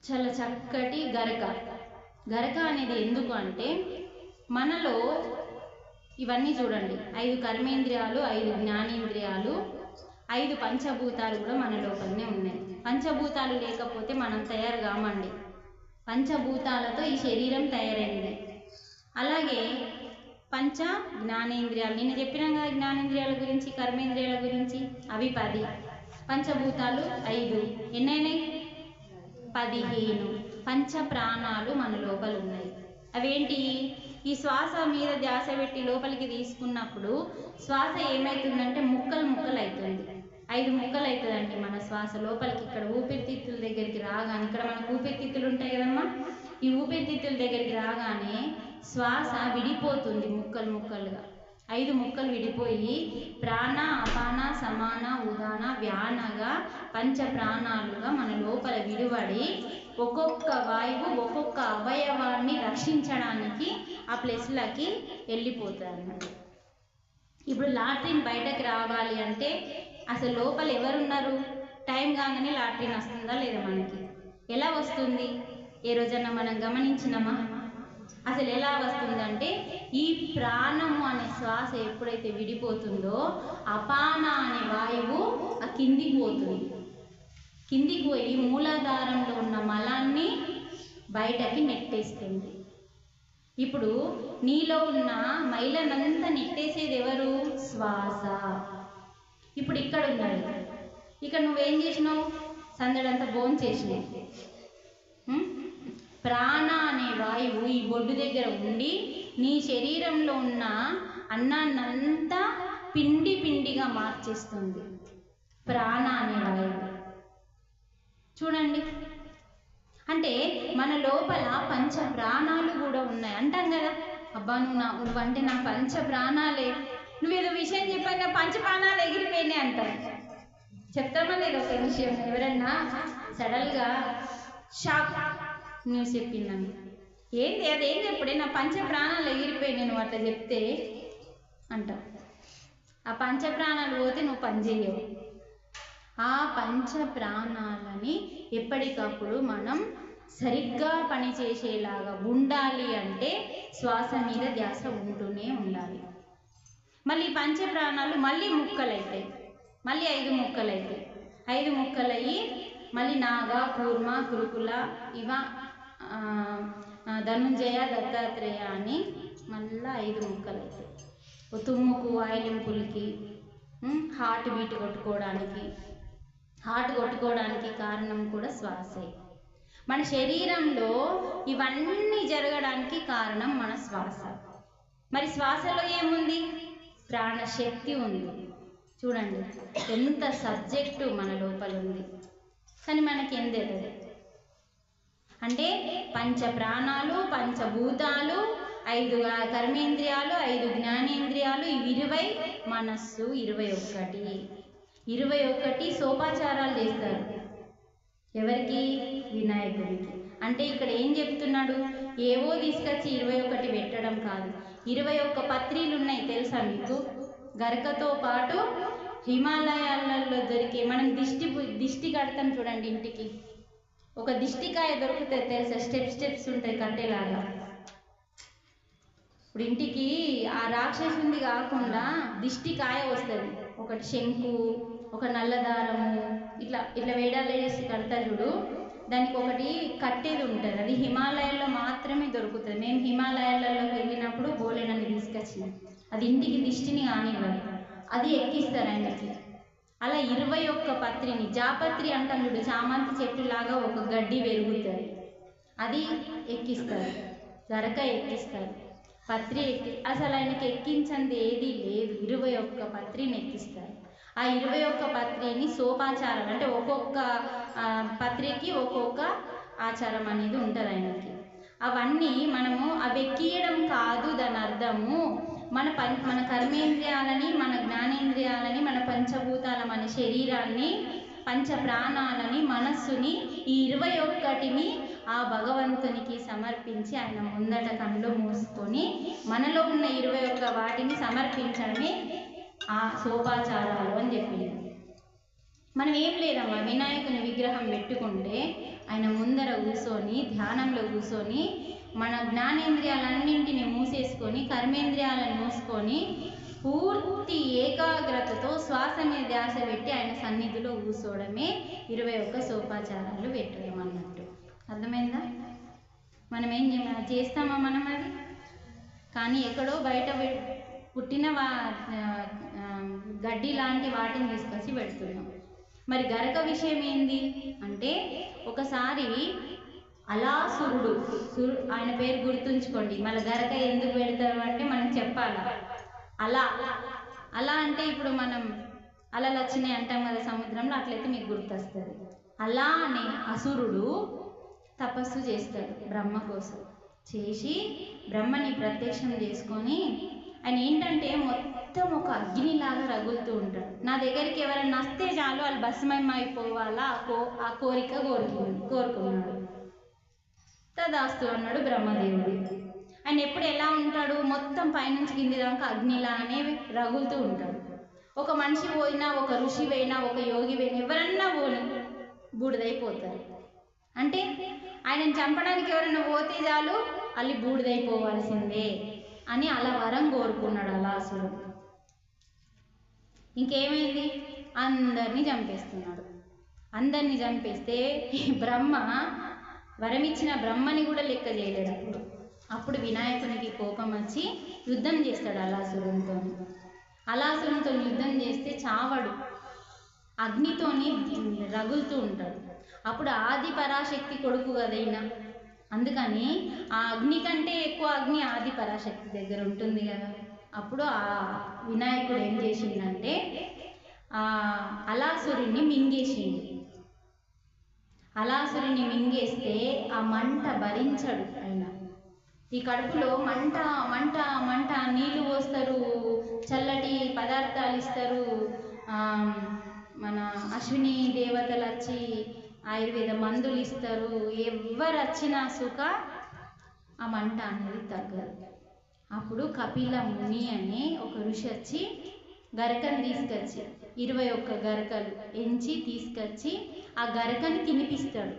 చాలా చక్కటి గరక. గరక అనేది ఎందుకు అంటే, మనలో ఇవన్నీ చూడండి, 5 కర్మేంద్రియాలు, 5 జ్ఞానేంద్రియాలు, 5 పంచభూతాలు కూడా మన లోపలనే ఉన్నాయి. పంచభూతాలు లేకపోతే మనం తయారు కామండి. పంచభూతాలతో ఈ శరీరం తయారైంది. అలాగే పంచ జ్ఞానేంద్రియాలు, నేను చెప్పినాం కదా జ్ఞానేంద్రియాల గురించి, కర్మేంద్రియాల గురించి, అవి 10. పంచభూతాలు 5, ఎన్నైనాయి? 15. పంచ ప్రాణాలు మన లోపల ఉన్నాయి. అవేంటి? ఈ శ్వాస మీద ధ్యాస పెట్టి లోపలికి తీసుకున్నప్పుడు శ్వాస ఏమవుతుందంటే ముక్కలు అవుతుంది. 5 ముక్కలు అవుతుందండి మన శ్వాస లోపలికి. ఇక్కడ ఊపిరితిత్తుల దగ్గరికి రాగానే, ఇక్కడ మనకు ఊపిరితిత్తులు ఉంటాయి కదమ్మా, ఈ ఊపిరితిత్తుల దగ్గరికి రాగానే శ్వాస విడిపోతుంది ముక్కలుగా. 5 ముక్కలు విడిపోయి ప్రాణ, అపాన, సమాన, ఉదాన, వ్యానగా పంచ ప్రాణాలుగా మన లోపల విడివడి ఒక్కొక్క వాయువు ఒక్కొక్క అవయవాన్ని రక్షించడానికి ఆ ప్లేస్లకి వెళ్ళిపోతారు. ఇప్పుడు లాట్రిన్ బయటకు రావాలి అంటే అసలు లోపల ఎవరున్నారు? టైం కాగానే లాట్రిన్ వస్తుందా లేదా? మనకి ఎలా వస్తుంది? ఏ రోజన్నా మనం గమనించినామా? అసలు ఎలా వస్తుందంటే, ఈ ప్రాణము అనే శ్వాస ఎప్పుడైతే విడిపోతుందో అపాన అనే వాయువు ఆ కిందికి పోతుంది. కిందికి పోయి మూలాధారంలో ఉన్న మలాన్ని బయటకి నెట్టేస్తుంది. ఇప్పుడు నీలో ఉన్న మైలనంతా నెట్టేసేది ఎవరు? శ్వాస. ఇప్పుడు ఇక్కడ ఉన్నది. ఇక్కడ నువ్వేం చేసినావు? సందడంతా భోజనం చేసినావు. ప్రాణ అనే వాయువు ఈ బొడ్డు దగ్గర ఉండి నీ శరీరంలో ఉన్న అన్నాన్నంతా పిండిగా మార్చేస్తుంది. ప్రాణ అనే వాయువు చూడండి, అంటే మన లోపల పంచ ప్రాణాలు కూడా ఉన్నాయి అంటాం కదా. అబ్బా నువ్వంటే నా పంచ ప్రాణాలే, నువ్వేదో విషయం చెప్పాక పంచ ప్రాణాలు ఎగిరిపోయినాయి అంటారు. చెప్తామా లేదు ఒక విషయం, ఎవరన్నా సడన్గా షాక్ న్యూస్ చెప్పిందని, ఏంది అదేం చెప్పుడే నా పంచ ప్రాణాలు ఎగిరిపోయినాయి నువ్వు అట్లా చెప్తే అంటావు. ఆ పంచ ప్రాణాలు పోతే నువ్వు పని చేయవు. ఆ పంచ ప్రాణాలని ఎప్పటికప్పుడు మనం సరిగ్గా పనిచేసేలాగా ఉండాలి అంటే శ్వాస మీద ధ్యాస ఉంటూనే ఉండాలి. మళ్ళీ పంచ ప్రాణాలు మళ్ళీ ముక్కలవుతాయి, మళ్ళీ 5 ముక్కలవుతాయి. 5 ముక్కలయ్యి మళ్ళీ నాగ, కూర్మ, కురుకుల, ఇవ, ధనుంజయ, దత్తాత్రేయ అని మళ్ళీ 5 ముక్కలవుతాయి. తుమ్ముకు, ఆయిలింపులకి, హార్ట్ బీట్ కొట్టుకోవడానికి, హార్ట్ కొట్టుకోవడానికి కారణం కూడా శ్వాసే. మన శరీరంలో ఇవన్నీ జరగడానికి కారణం మన శ్వాస. మరి శ్వాసలో ఏముంది? ప్రాణశక్తి ఉంది. చూడండి ఎంత సబ్జెక్టు మన లోపల ఉంది, కానీ మనకి ఏం తెలియదు. అంటే పంచ ప్రాణాలు, పంచభూతాలు, 5 కర్మేంద్రియాలు, 5 జ్ఞానేంద్రియాలు, 20 మనస్సు 21. 21 సోపాచారాలు చేస్తారు. ఎవరికి? వినాయకుడికి. అంటే ఇక్కడ ఏం చెప్తున్నాడు? ఏవో తీసుకొచ్చి 21 పెట్టడం కాదు. 21 పత్రీలు ఉన్నాయి తెలుసా మీకు? గరకతో పాటు హిమాలయాలలో దొరికే, మనం దిష్టి కడతాం చూడండి ఇంటికి, ఒక దిష్టికాయ దొరుకుతుంది తెలుసా? స్టెప్స్ ఉంటాయి కట్టేలాగా. ఇప్పుడు ఇంటికి ఆ రాక్షసుంది కాకుండా దిష్టికాయ వస్తుంది, ఒకటి శంకు, ఒక నల్లదారము, ఇట్లా వేడాలు వేసి కడతా చూడు, దానికి ఒకటి కట్టేది ఉంటుంది. అది హిమాలయాల్లో మాత్రమే దొరుకుతుంది. మేము హిమాలయాలలోకి వెళ్ళినప్పుడు బోలెనని తీసుకొచ్చినాం. అది ఇంటికి దిష్టిని కానివ్వదు, అది ఎక్కిస్తారు ఆయనకి. అలా 21 పత్రిని, జాపత్రి అంటాం చూడు, చామంతి చెట్టులాగా ఒక గడ్డి పెరుగుతుంది, అది ఎక్కిస్తారు. గరక ఎక్కిస్తారు, పత్రి అసలు ఆయనకి ఎక్కించంది ఏది లేదు. 21 పత్రిని ఎక్కిస్తారు. ఆ 21 పత్రిని సోపాచారం అంటే ఒక్కొక్క పత్రికి ఒక్కొక్క ఆచారం అనేది ఉంటుంది ఆయనకి. అవన్నీ మనము అవి ఎక్కియడం కాదు దాని అర్థము. మన కర్మేంద్రియాలని, మన జ్ఞానేంద్రియాలని, మన పంచభూతాల, మన శరీరాన్ని, పంచ ప్రాణాలని, మనస్సుని, ఈ 21ని ఆ భగవంతునికి సమర్పించి ఆయన ముందట కళ్ళు మూసుకొని మనలో ఉన్న 21 వాటిని సమర్పించడమే ఆ సోపాచారాలు అని చెప్పింది. మనం ఏం లేదమ్మా, వినాయకుని విగ్రహం పెట్టుకుంటే ఆయన ముందర కూర్చొని ధ్యానంలో కూర్చొని మన జ్ఞానేంద్రియాలన్నింటినీ మూసేసుకొని కర్మేంద్రియాలను మూసుకొని పూర్తి ఏకాగ్రతతో శ్వాస మీద ధ్యాస పెట్టి ఆయన సన్నిధిలో కూర్చోవడమే 21 సోపాచారాలు పెట్టడం అన్నట్టు. అర్థమైందా? మనం ఏం చేస్తామా మనం అది? కానీ ఎక్కడో బయట పుట్టిన గడ్డి లాంటి వాటిని తీసుకొచ్చి పెడుతున్నాం. మరి గరక విషయం ఏంది అంటే, ఒకసారి అలాసురుడు, ఆయన పేరు గుర్తుంచుకోండి. మళ్ళీ గరక ఎందుకు పెడతారు అంటే మనం చెప్పాలా. అలా అంటే ఇప్పుడు మనం అలలు వచ్చినాయి అంటాం కదా సముద్రంలో, అట్లయితే మీకు గుర్తొస్తుంది. అలా అనే అసురుడు తపస్సు చేస్తాడు బ్రహ్మ కోసం. చేసి బ్రహ్మని ప్రత్యక్షం చేసుకొని ఆయన ఏంటంటే మొత్తం ఒక అగ్నిలాగా రగులుతూ ఉంటాడు. నా దగ్గరికి ఎవరైనా వస్తే చాలు వాళ్ళు భస్మం అయిపోవాలా, ఆ కోరిక కోరుకున్నాడు. తదాస్తు అన్నాడు బ్రహ్మదేవుడు. ఆయన ఎప్పుడు ఎలా ఉంటాడు? మొత్తం పైనుంచి కింది దాకా అగ్నిలానే రగులుతూ ఉంటాడు. ఒక మనిషి పోయినా, ఒక ఋషి పోయినా, ఒక యోగి పోయినా, ఎవరన్నా పోని బూడిదైపోతారు. అంటే ఆయనను చంపడానికి ఎవరైనా పోతే చాలు అల్లి బూడిదైపోవాల్సిందే అని అలా వరం కోరుకున్నాడు అలాసురుడు. ఇంకేమైంది? అందరినీ చంపేస్తున్నాడు. అందరినీ చంపేస్తే బ్రహ్మ వరమిచ్చిన బ్రహ్మని కూడా లెక్క చేయలేడు. అప్పుడు వినాయకునికి కోపం వచ్చి యుద్ధం చేస్తాడు అలాసురునితో యుద్ధం చేస్తే చావడు, అగ్నితోని రగులుతూ ఉంటాడు. అప్పుడు ఆది పరాశక్తి కొడుకు కదైనా, అందుకని ఆ అగ్ని కంటే ఎక్కువ అగ్ని ఆది పరాశక్తి దగ్గర ఉంటుంది కదా. అప్పుడు ఆ వినాయకుడు ఏం చేసిందంటే అలాసురుణ్ణి మింగేసింది. అలాసురుని మింగేస్తే ఆ మంట భరించడు ఆయన. ఈ కడుపులో మంట మంట మంట, నీళ్లు పోస్తారు, చల్లటి పదార్థాలు ఇస్తారు, మన అశ్విని దేవతలు వచ్చి ఆయుర్వేద మందులు ఇస్తారు. ఎవరు వచ్చినా సుఖ ఆ మంట అనేది తగ్గదు. అప్పుడు కపిల ముని అని ఒక ఋషి వచ్చి గరకను తీసుకొచ్చి 21 గరకలు ఎంచి తీసుకొచ్చి ఆ గరకని తినిపిస్తాడు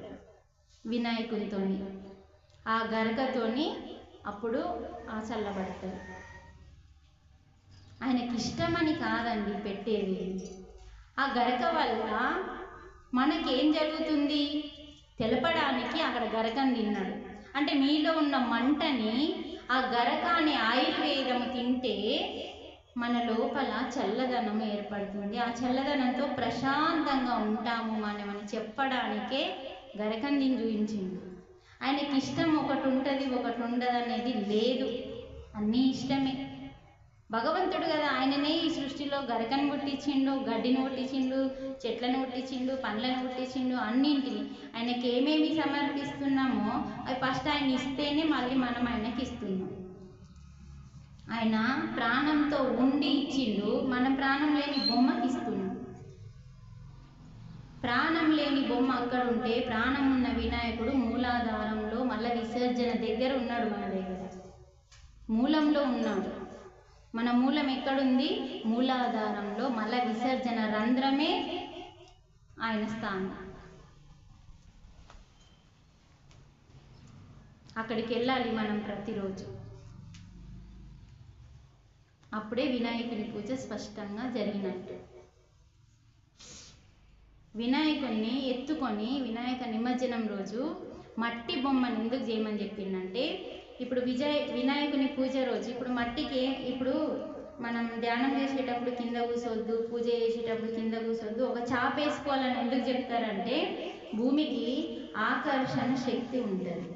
వినాయకునితోని. ఆ గరకతోని అప్పుడు ఆ చల్లబడతాడు. ఆయనకి ఇష్టమని కాదండి పెట్టేది. ఆ గరక వల్ల మనకేం జరుగుతుంది తెలపడానికి అక్కడ గరకను తిన్నాడు. అంటే మీలో ఉన్న మంటని ఆ గరక అనే ఆయుర్వేదము తింటే మన లోపల చల్లదనం ఏర్పడుతుంది. ఆ చల్లదనంతో ప్రశాంతంగా ఉంటాము మనమని చెప్పడానికే గరకను తిని చూపించింది. ఆయనకి ఇష్టం ఒకటి ఉంటుంది, ఒకటి ఉండదు అనేది లేదు, అన్నీ ఇష్టమే. భగవంతుడు కదా, ఆయననే ఈ సృష్టిలో గరకను పుట్టించిండు, గడ్డిని పుట్టించిండు, చెట్లను పుట్టించిండు, పండ్లను పుట్టించిండు, అన్నింటిని. ఆయనకి ఏమేమి సమర్పిస్తున్నామో అవి ఫస్ట్ ఆయన ఇస్తేనే మళ్ళీ మనం ఆయనకి ఇస్తున్నాం. ఆయన ప్రాణంతో ఉండి ఇచ్చిండు, మనం ప్రాణం లేని బొమ్మకి ఇస్తున్నాం. ప్రాణం లేని బొమ్మ అక్కడ ఉంటే ప్రాణం ఉన్న వినాయకుడు మూలాధారంలో మళ్ళీ విసర్జన దగ్గర ఉన్నాడు. మన దగ్గర మూలంలో ఉన్నాడు. మన మూలం ఎక్కడుంది? మూలాధారంలో. మళ్ళీ విసర్జన రంధ్రమే ఆయన స్థానం. అక్కడికి వెళ్ళాలి మనం ప్రతిరోజు. అప్పుడే వినాయకుని పూజ స్పష్టంగా జరిగినట్టు. వినాయకుడిని ఎత్తుకొని వినాయక నిమజ్జనం రోజు మట్టి బొమ్మను ఎందుకు చేయమని చెప్పిందంటే, ఇప్పుడు వినాయకుని పూజ రోజు ఇప్పుడు మట్టికి, ఇప్పుడు మనం ధ్యానం చేసేటప్పుడు కింద కూర్చోవద్దు, పూజ చేసేటప్పుడు కింద కూర్చోవద్దు, ఒక చాప వేసుకోవాలని ఎందుకు చెప్తారంటే భూమికి ఆకర్షణ శక్తి ఉంటుంది.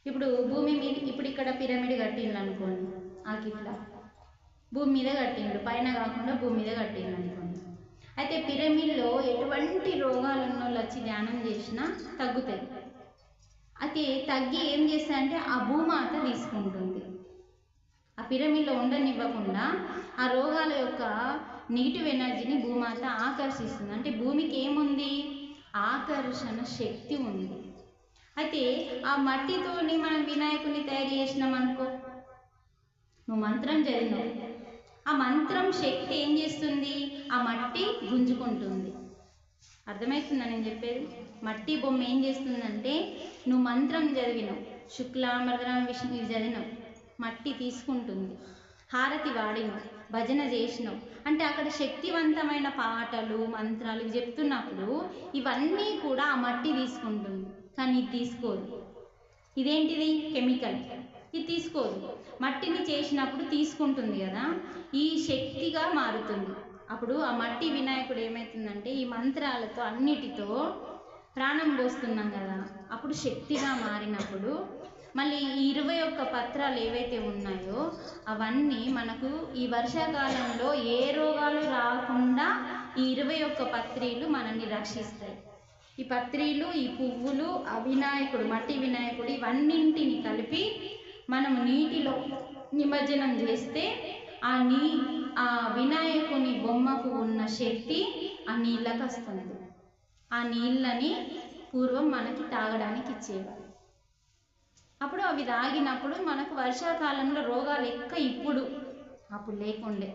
ఇప్పుడు భూమి మీద, ఇప్పుడు ఇక్కడ పిరమిడ్ కట్టిండు అనుకోండి, ఆకిట్లా భూమి మీద కట్టిండు, పైన కాకుండా భూమి మీద కట్టిండు అనుకోండి. అయితే పిరమిడ్లో ఎటువంటి రోగాలు ఉన్న వాళ్ళు వచ్చి ధ్యానం చేసినా తగ్గుతాయి. అయితే తగ్గి ఏం చేస్తారంటే ఆ భూమాత తీసుకుంటుంది. ఆ పిరమిడ్లో ఉండనివ్వకుండా ఆ రోగాల యొక్క నెగిటివ్ ఎనర్జీని భూమాత ఆకర్షిస్తుంది. అంటే భూమికి ఏముంది? ఆకర్షణ శక్తి ఉంది. అయితే ఆ మట్టితోని మనం వినాయకుడిని తయారు చేసినాం అనుకో, నువ్వు మంత్రం చదివినావు, ఆ మంత్రం శక్తి ఏం చేస్తుంది? ఆ మట్టి గుంజుకుంటుంది. అర్థమవుతుందా నేను చెప్పేది? మట్టి బొమ్మ ఏం చేస్తుందంటే, నువ్వు మంత్రం చదివినావు, శుక్లాంబరధరం విష్ణు ఇది చదివినావు, మట్టి తీసుకుంటుంది. హారతి వాడినావు, భజన చేసినావు అంటే అక్కడ శక్తివంతమైన పాటలు మంత్రాలు ఇవి చెప్తున్నప్పుడు ఇవన్నీ కూడా ఆ మట్టి తీసుకుంటుంది. కానీ ఇది తీసుకోదు. ఇదేంటిది? కెమికల్. ఇది తీసుకోదు. మట్టిని చేసినప్పుడు తీసుకుంటుంది కదా, ఈ శక్తిగా మారుతుంది. అప్పుడు ఆ మట్టి వినాయకుడు ఏమవుతుందంటే ఈ మంత్రాలతో అన్నిటితో ప్రాణం పోస్తున్నాం కదా, అప్పుడు శక్తిగా మారినప్పుడు మళ్ళీ ఈ 21 పత్రాలు ఏవైతే ఉన్నాయో అవన్నీ మనకు ఈ వర్షాకాలంలో ఏ రోగాలు రాకుండా ఈ 21 పత్రీలు మనల్ని రక్షిస్తాయి. ఈ పత్రీలు, ఈ పువ్వులు, ఆ వినాయకుడు, మట్టి వినాయకుడు ఇవన్నింటిని కలిపి మనం నీటిలో నిమజ్జనం చేస్తే ఆ వినాయకుని బొమ్మకు ఉన్న శక్తి ఆ నీళ్ళకు వస్తుంది. ఆ నీళ్ళని పూర్వం మనకి తాగడానికి ఇచ్చేవారు. అప్పుడు అవి తాగినప్పుడు మనకు వర్షాకాలంలో రోగాలు ఇప్పుడు అప్పుడు లేకుండే.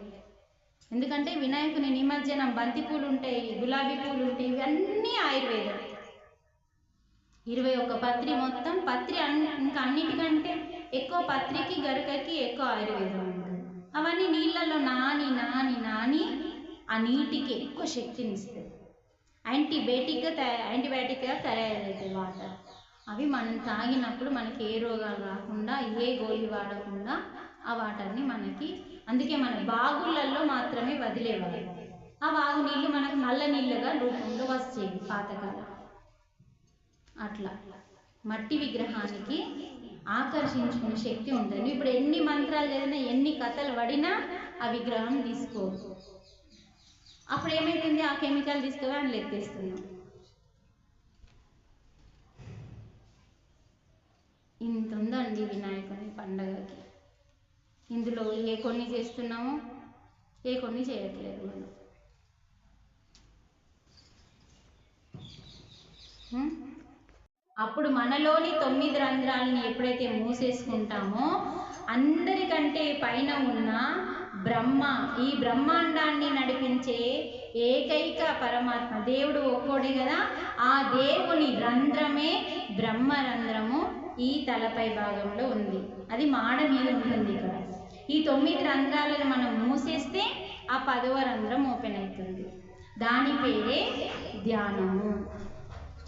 ఎందుకంటే వినాయకుని నిమజ్జనం బంతి పూలు ఉంటాయి, గులాబీ పూలు ఉంటాయి, ఇవన్నీ ఆయుర్వేదం. 21 పత్రి మొత్తం పత్రి ఇంకా అన్నిటికంటే ఎక్కువ పత్రికి గరకకి ఎక్కువ ఆయుర్వేదం ఉంటుంది. అవన్నీ నీళ్ళల్లో నాని నాని నాని ఆ నీటికి ఎక్కువ శక్తిని ఇస్తాయి. యాంటీబయాటిక్గా తయారవుతాయి వాటర్. అవి మనం తాగినప్పుడు మనకి ఏ రోగాలు రాకుండా, ఏ గోళీ వాడకుండా ఆ వాటర్ని మనకి, అందుకే మన బాగులలో మాత్రమే వదిలేవారు. ఆ వాగు నీళ్ళు మనకు నల్ల నీళ్ళుగా రూపంలో వచ్చేవి పాతకాలం. అట్లా మట్టి విగ్రహానికి ఆకర్షించుకునే శక్తి ఉంటుంది. ఇప్పుడు ఎన్ని మంత్రాలు చదివినా, ఎన్ని కథలు పడినా ఆ విగ్రహం తీసుకోదు. అప్పుడు ఏమైతుంది? ఆ కెమికల్ తీసుకుని అందులో ఎత్తేస్తున్నాం. ఇంత ఉందండి వినాయకుని పండగకి. ఇందులో ఏ కొన్ని చేస్తున్నామో ఏ కొన్ని చేయట్లేదు మనం. అప్పుడు మనలోని 9 రంధ్రాలని ఎప్పుడైతే మూసేసుకుంటామో అందరికంటే పైన ఉన్న బ్రహ్మ, ఈ బ్రహ్మాండాన్ని నడిపించే ఏకైక పరమాత్మ దేవుడు ఒక్కోడే కదా, ఆ దేవుని రంధ్రమే బ్రహ్మరంధ్రము ఈ తలపై భాగంలో ఉంది. అది మాడ మీద ఉంటుంది. ఇక్కడ ఈ 9 రంధ్రాలను మనం మూసేస్తే ఆ 10వ రంధ్రం ఓపెన్ అవుతుంది. దాని పేరే ధ్యానము.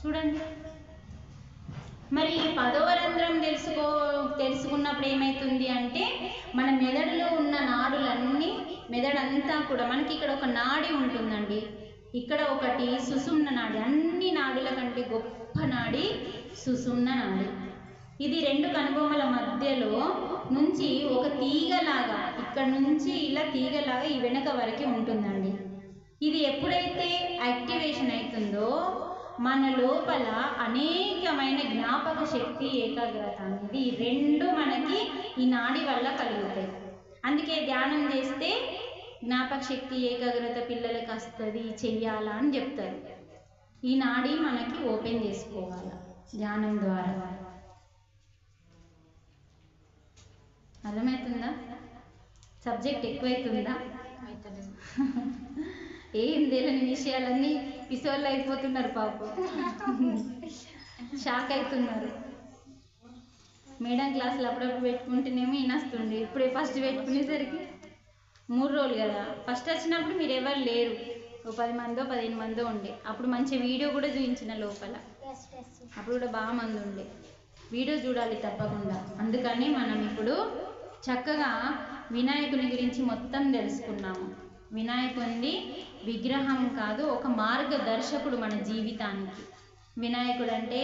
చూడండి, మరి ఈ 10వ రంధ్రం తెలుసుకున్నప్పుడు ఏమవుతుంది అంటే మన మెదడులో ఉన్న నాడులన్నీ, మెదడంతా కూడా మనకి ఇక్కడ ఒక నాడి ఉంటుందండి. ఇక్కడ ఒకటి సుషుమ్న నాడి, అన్ని నాడుల కంటే గొప్ప నాడి సుషుమ్న నాడి. ఇది 2 కనుబొమ్మల మధ్యలో నుంచి ఒక తీగలాగా, ఇక్కడ నుంచి ఇలా తీగలాగా ఈ వెనక వరకు ఉంటుందండి. ఇది ఎప్పుడైతే యాక్టివేషన్ అవుతుందో మన లోపల అనేకమైన జ్ఞాపక శక్తి, ఏకాగ్రత అనేది 2 మనకి ఈ నాడి వల్ల కలుగుతాయి. అందుకే ధ్యానం చేస్తే జ్ఞాపక శక్తి, ఏకాగ్రత పిల్లలకి వస్తుంది, చెయ్యాలా అని చెప్తారు. ఈ నాడి మనకి ఓపెన్ చేసుకోవాలి ధ్యానం ద్వారా. అర్థమవుతుందా? సబ్జెక్ట్ ఎక్కువైతుందా? ఏం తెలియని విషయాలన్నీ పిసోళ్ళు అయిపోతున్నారు పాపం, షాక్ అవుతున్నారు. మేడం క్లాసులు అప్పుడప్పుడు పెట్టుకుంటేనేమో వినొస్తుంది. ఇప్పుడే ఫస్ట్ పెట్టుకునేసరికి 3 రోజులు కదా. ఫస్ట్ వచ్చినప్పుడు మీరు ఎవరు లేరు, ఓ 10 మందో 15 మందో ఉండే. అప్పుడు మంచి వీడియో కూడా చూపించిన లోపల, అప్పుడు కూడా బాగా మంది ఉండే. వీడియో చూడాలి తప్పకుండా. అందుకని మనం ఇప్పుడు చక్కగా వినాయకుని గురించి మొత్తం తెలుసుకున్నాము. వినాయకుడి విగ్రహం కాదు, ఒక మార్గదర్శకుడు మన జీవితానికి. వినాయకుడు అంటే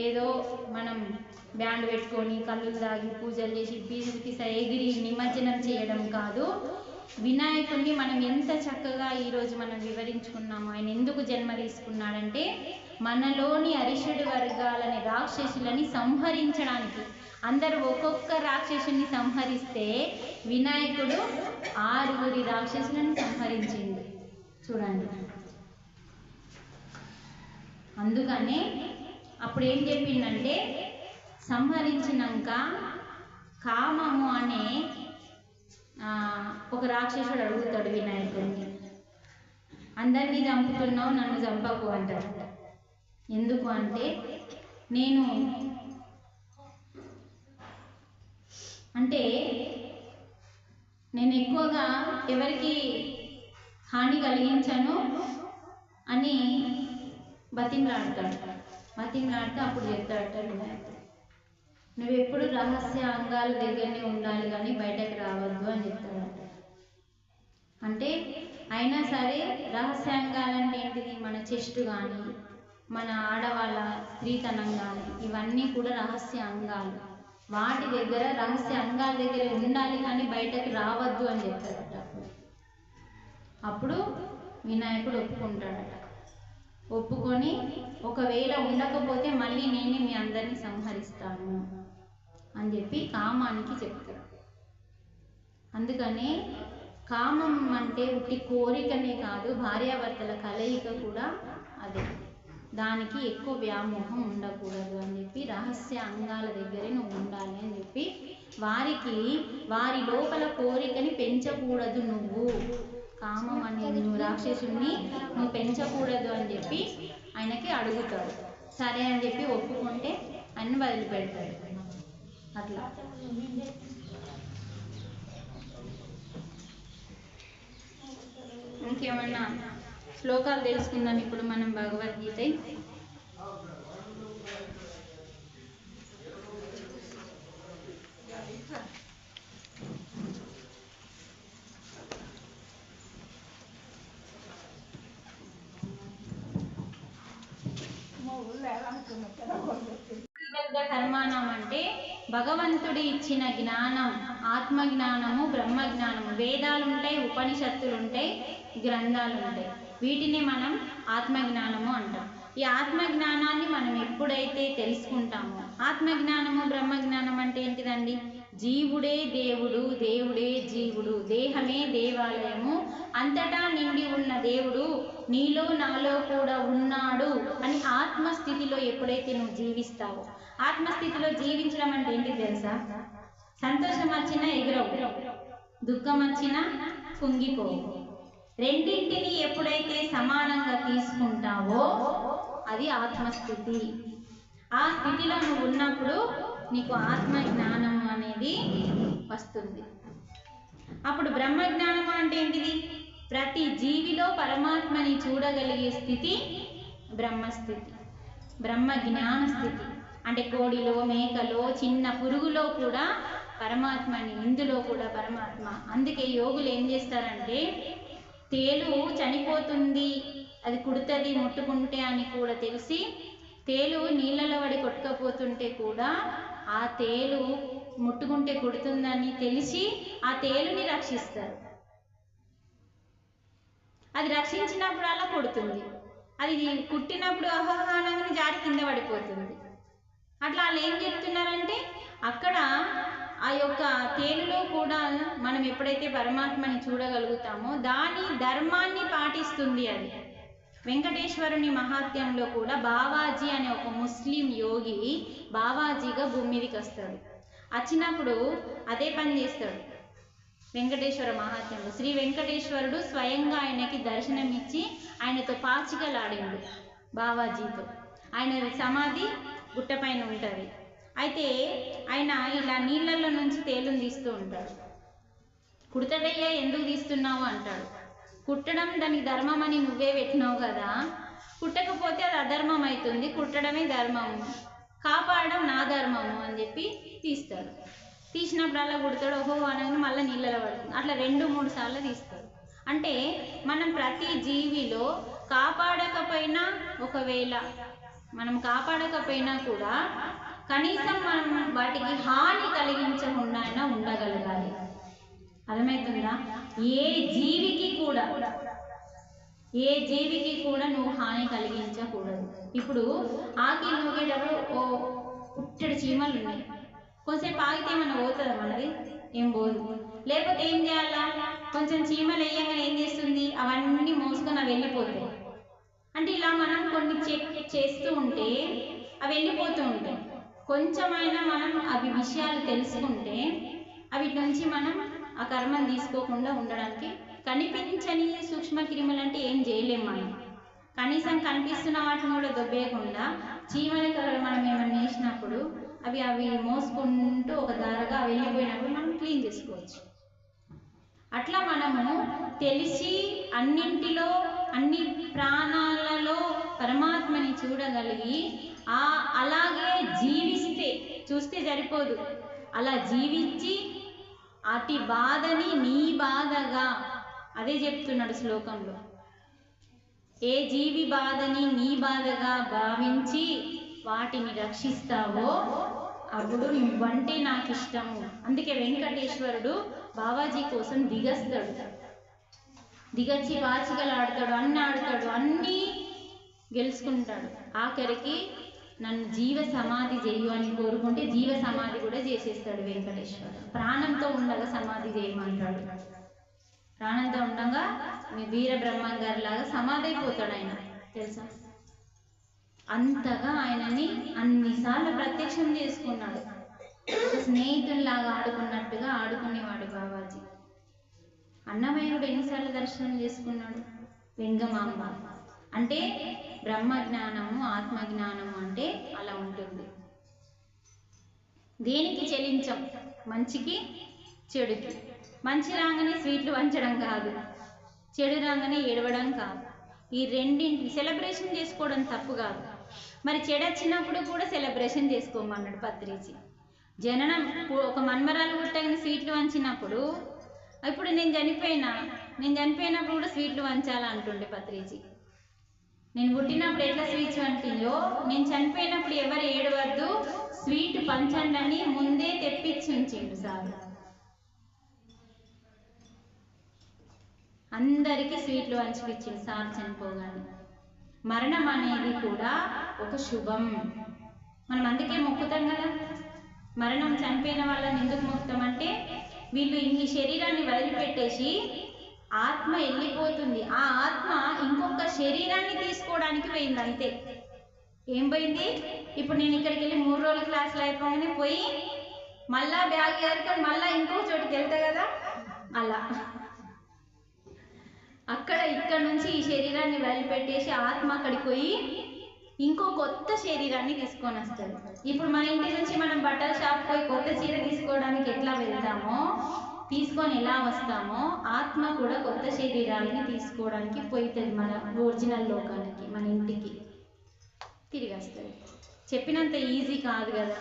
ఏదో మనం బ్యాండ్ పెట్టుకొని కళ్ళు తాగి పూజలు చేసి పిస ఎగిరి నిమజ్జనం చేయడం కాదు. వినాయకుడిని మనం ఎంత చక్కగా ఈరోజు మనం వివరించుకున్నాము. ఆయన ఎందుకు జన్మ తీసుకున్నాడంటే మనలోని అరిషడ్ వర్గాలని, రాక్షసులని సంహరించడానికి. అందరూ ఒక్కొక్క రాక్షసుని సంహరిస్తే వినాయకుడు 6 రాక్షసులను సంహరించింది. చూడండి, అందుకనే అప్పుడు ఏం చెప్పిందంటే సంహరించినాక కామము అనే ఒక రాక్షసుడు అడుగుతాడు వినాయకుడిని, అందరినీ చంపుతున్నావు, నన్ను చంపకు అంటాడు. ఎందుకు అంటే నేను ఎక్కువగా ఎవరికి హాని కలిగించను అని బతిమలాడతాడు. బతిమలాడితే అప్పుడు చెప్తాడట వినాయకుడు, నువ్వు ఎప్పుడు రహస్య అంగాల దగ్గరనే ఉండాలి కానీ బయటకు రావద్దు అని చెప్తాడట. అంటే అయినా సరే రహస్యాంగాలంటే ఏంటిది? మన చెస్ట్ కానీ, మన ఆడవాళ్ళ స్త్రీతనం కానీ, ఇవన్నీ కూడా రహస్య అంగాలు. వాటి దగ్గర, రహస్య అంగాల దగ్గర ఉండాలి కానీ బయటకు రావద్దు అని చెప్తాడట. అప్పుడు వినాయకుడు ఒప్పుకుంటాడట. ఒప్పుకొని ఒకవేళ ఉండకపోతే మళ్ళీ నేనే మీ అందరినీ సంహరిస్తాను అని చెప్పి కామానికి చెప్తాడు. అందుకనే కామం అంటే ఉట్టి కోరికనే కాదు, భార్యాభర్తల కలయిక కూడా అదే. దానికి ఎక్కువ వ్యామోహం ఉండకూడదు అని చెప్పి రహస్య అంగాల దగ్గరే నువ్వు ఉండాలి అని చెప్పి వారి లోపల కోరికని పెంచకూడదు. నువ్వు కామం అనేది, నువ్వు రాక్షసుని నువ్వు పెంచకూడదు అని చెప్పి ఆయనకి అడుగుతాడు. సరే అని చెప్పి ఒప్పుకుంటే ఆయన వదిలిపెడతాడు. అట్లా ఇంకేమన్నా శ్లోకాలు తెలుసుకుందాం ఇప్పుడు మనం భగవద్గీత. కర్మాణం అంటే భగవంతుడి ఇచ్చిన జ్ఞానం, ఆత్మజ్ఞానము, బ్రహ్మజ్ఞానము. వేదాలు ఉంటాయి, ఉపనిషత్తులు ఉంటాయి, గ్రంథాలు ఉంటాయి. వీటిని మనం ఆత్మజ్ఞానము అంటాం. ఈ ఆత్మజ్ఞానాన్ని మనం ఎప్పుడైతే తెలుసుకుంటామో, ఆత్మజ్ఞానము బ్రహ్మజ్ఞానం అంటే ఏంటిదండి? జీవుడే దేవుడు, దేవుడే జీవుడు, దేహమే దేవాలయము, అంతటా నిండి ఉన్న దేవుడు నీలో నాలో కూడా ఉన్నాడు అని ఆత్మస్థితిలో ఎప్పుడైతే నువ్వు జీవిస్తావో, ఆత్మస్థితిలో జీవించడం అంటే ఏంటి తెలుసా? సంతోషం వచ్చినా ఎగురవు, దుఃఖం వచ్చినా కుంగిపోవు. రెండింటిని ఎప్పుడైతే సమానంగా తీసుకుంటావో అది ఆత్మస్థితి. ఆ స్థితిలో నువ్వు ఉన్నప్పుడు నీకు ఆత్మ జ్ఞానం అనేది వస్తుంది. అప్పుడు బ్రహ్మజ్ఞానం అంటే ఏంటిది? ప్రతి జీవిలో పరమాత్మని చూడగలిగే స్థితి బ్రహ్మస్థితి, బ్రహ్మజ్ఞాన స్థితి. అంటే కోడిలో, మేకలో, చిన్న పురుగులో కూడా పరమాత్మని, ఇందులో కూడా పరమాత్మ. అందుకే యోగులు ఏం చేస్తారంటే, తేలు చనిపోతుంది, అది కుడుతుంది ముట్టుకుంటే అని కూడా తెలిసి తేలు నీళ్ళలో పడి కొట్టుకపోతుంటే కూడా ఆ తేలు ముట్టుకుంటే కుడుతుందని తెలిసి ఆ తేలుని రక్షిస్తారు. అది రక్షించినప్పుడు అలా కొడుతుంది, అది కుట్టినప్పుడు అహహానంగా జారి కింద పడిపోతుంది. అట్లా వాళ్ళు ఏం చెప్తున్నారంటే, అక్కడ ఆ యొక్క తేలులో కూడా మనం ఎప్పుడైతే పరమాత్మని చూడగలుగుతామో దాని ధర్మాన్ని పాటిస్తుంది. అది వెంకటేశ్వరుని మహాత్మ్యంలో కూడా బావాజీ అనే ఒక ముస్లిం యోగి బావాజీగా భూమి మీదకి వస్తాడు. వచ్చినప్పుడు అదే పని చేస్తాడు. వెంకటేశ్వర మహాత్మ్యంలో శ్రీ వెంకటేశ్వరుడు స్వయంగా ఆయనకి దర్శనమిచ్చి ఆయనతో పాచికలాడిండు బావాజీతో. ఆయన సమాధి గుట్టపైన ఉంటుంది. అయితే ఆయన ఇలా నీళ్ళల్లో నుంచి తేలుని తీస్తూ ఉంటాడు. కుడతదయ్యా, ఎందుకు తీస్తున్నావు అంటాడు. కుట్టడం దానికి ధర్మం అని నువ్వే పెట్టినావు కదా, కుట్టకపోతే అది అధర్మం అవుతుంది, కుట్టడమే ధర్మము, కాపాడడం నా ధర్మము అని చెప్పి తీస్తాడు. తీసినప్పుడు అలా కుడతాడు, ఓహో అనగా మళ్ళీ నీళ్ళలో పడుతుంది. అట్లా 2-3 సార్లు తీస్తాడు. అంటే మనం ప్రతి జీవిలో కాపాడకపోయినా, ఒకవేళ మనం కాపాడకపోయినా కూడా కనీసం మనం వాటికి హాని కలిగించకుండా అయినా ఉండగలగాలి. అర్థమవుతుందా? ఏ జీవికి కూడా నువ్వు హాని కలిగించకూడదు. ఇప్పుడు ఆకి నూకేటప్పుడు ఓ పుట్టడి చీమలు ఉన్నాయి, కొంచెంసేపు ఆగితే ఏమన్నా పోతుందా? మనది ఏం పోదు. లేకపోతే ఏం చేయాలా? కొంచెం చీమలు వేయంగానే ఏం చేస్తుంది? అవన్నీ మోసుకొని అవి వెళ్ళిపోతాయి. అంటే ఇలా మనం కొన్ని చేస్తూ ఉంటే అవి వెళ్ళిపోతూ ఉంటాయి. కొంచెమైనా మనం అవి విషయాలు తెలుసుకుంటే అవి నుంచి మనం ఆ కర్మను తీసుకోకుండా ఉండడానికి, కనిపించని సూక్ష్మ క్రిములు అంటే ఏం చేయలేం మనం. కనీసం కనిపిస్తున్న వాటిని కూడా దొబ్బేయకుండా చీమలకి అక్కడ మనం ఏమైనా వేసినప్పుడు అవి మోసుకుంటూ ఒక దారగా వెళ్ళిపోయినప్పుడు మనం క్లీన్ చేసుకోవచ్చు. అట్లా మనము తెలిసి అన్నింటిలో, అన్ని ప్రాణాలలో పరమాత్మని చూడగలిగి అలాగే చూస్తే సరిపోదు, అలా జీవించి అతి బాధని నీ బాధగా, అదే చెప్తున్నాడు శ్లోకంలో, ఏ జీవి బాధని నీ బాధగా భావించి వాటిని రక్షిస్తావో అప్పుడు నువ్వంటే నాకు ఇష్టము. అందుకే వెంకటేశ్వరుడు బావాజీ కోసం దిగస్తాడు, దిగచ్చి వాచికలు ఆడతాడు, అన్ని ఆడతాడు, అన్నీ గెలుచుకుంటాడు. ఆఖరికి నన్ను జీవ సమాధి చేయు అని కోరుకుంటే జీవ సమాధి కూడా చేసేస్తాడు వెంకటేశ్వరుడు. ప్రాణంతో ఉండగా సమాధి చేయమంటాడు. ప్రాణంతో ఉండగా మీ వీర బ్రహ్మం గారి లాగా సమాధి అయిపోతాడు ఆయన, తెలుసా? అంతగా ఆయనని అన్నిసార్లు ప్రత్యక్షం చేసుకున్నాడు. స్నేహితుల్లాగా ఆడుకున్నట్టుగా ఆడుకునేవాడు బావాజీ. అన్నమయ్యుడు ఎన్నిసార్లు దర్శనం చేసుకున్నాడు? వెంగమాంబ. అంటే బ్రహ్మజ్ఞానము, ఆత్మజ్ఞానము అంటే అలా ఉంటుంది. దేనికి చెలించం, మంచికి చెడుకి. మంచి రాగానే స్వీట్లు వంచడం కాదు, చెడు రాగానే ఏడవడం కాదు. ఈ రెండింటి సెలబ్రేషన్ చేసుకోవడం తప్పు కాదు. మరి చెడు వచ్చినప్పుడు కూడా సెలబ్రేషన్ చేసుకోమన్నాడు పత్రిజీ. జననం ఒక మన్మరాలు పుట్టగానే స్వీట్లు వంచినప్పుడు, ఇప్పుడు నేను చనిపోయినప్పుడు కూడా స్వీట్లు వంచాలంటుండే పత్రిజీ. నేను పుట్టినప్పుడు ఎట్లా స్వీట్స్ వంటిందో, నేను చనిపోయినప్పుడు ఎవరు ఏడవద్దు, స్వీట్ పంచండి అని ముందే తెప్పించి ఉంచిండు సార్. అందరికీ స్వీట్లు వంచిపించిండు సార్ చనిపోగానే. మరణం అనేది కూడా ఒక శుభం. మనం అందుకే మొక్కుతాం కదా. మరణం చనిపోయిన వాళ్ళని ఎందుకు మొక్కుతామంటే వీళ్ళు ఈ శరీరాన్ని వదిలిపెట్టేసి ఆత్మ వెళ్ళిపోతుంది. ఆ ఆత్మ ఇంకొక శరీరాన్ని తీసుకోవడానికి పోయింది, అంతే. ఏం పోయింది? ఇప్పుడు నేను ఇక్కడికి వెళ్ళి 3 రోజుల క్లాసులు అయిపోగానే పోయి మళ్ళా బ్యాగ్ ఏరుకొని మళ్ళా ఇంకో చోటుకి వెళ్తా కదా, అలా ఇక్కడ నుంచి ఈ శరీరాన్ని వదిలిపెట్టేసి ఆత్మ అక్కడికి పోయి ఇంకో కొత్త శరీరాన్ని తీసుకొని వస్తుంది. ఇప్పుడు మన ఇంటి నుంచి మనం బట్టల షాప్ పోయి కొత్త చీర తీసుకోవడానికి ఎట్లా వెళ్తామో, తీసుకొని ఎలా వస్తామో, ఆత్మ కూడా కొత్త శరీరాన్ని తీసుకోవడానికి పోతుంది మన ఒరిజినల్ లోకానికి, మన ఇంటికి తిరిగి వస్తుంది. చెప్పినంత ఈజీ కాదు కదా.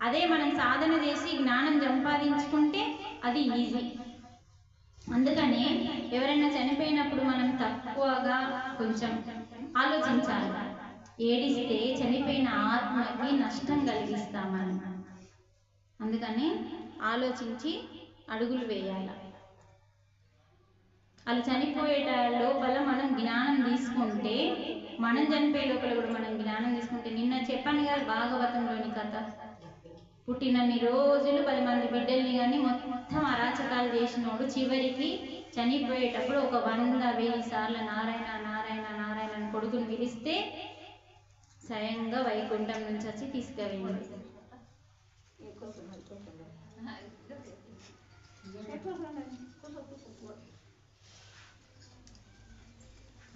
అదే మనం సాధన చేసి జ్ఞానం సంపాదించుకుంటే అది ఈజీ. అందుకని ఎవరైనా చనిపోయినప్పుడు మనం తక్కువగా కొంచెం ఆలోచించాలి. ఏడిస్తే చనిపోయిన ఆత్మకి నష్టం కలిగిస్తామని. అందుకని ఆలోచించి అడుగులు వేయాలి. అలా చనిపోయేట లోపల మనం జ్ఞానం తీసుకుంటే, మనం చనిపోయే లోపల కూడా మనం జ్ఞానం తీసుకుంటే, నిన్న చెప్పాను కదా భాగవతంలోని కథ, పుట్టినన్ని రోజులు 10 మంది బిడ్డల్ని కానీ మొత్తం అరాచకాలు చేసినోడు చివరికి చనిపోయేటప్పుడు ఒక 100,000 సార్లు నారాయణ నారాయణ నారాయణ అని కొడుకుని పిలిస్తే స్వయంగా వైకుంఠం నుంచి వచ్చి తీసుకువెళ్ళింది.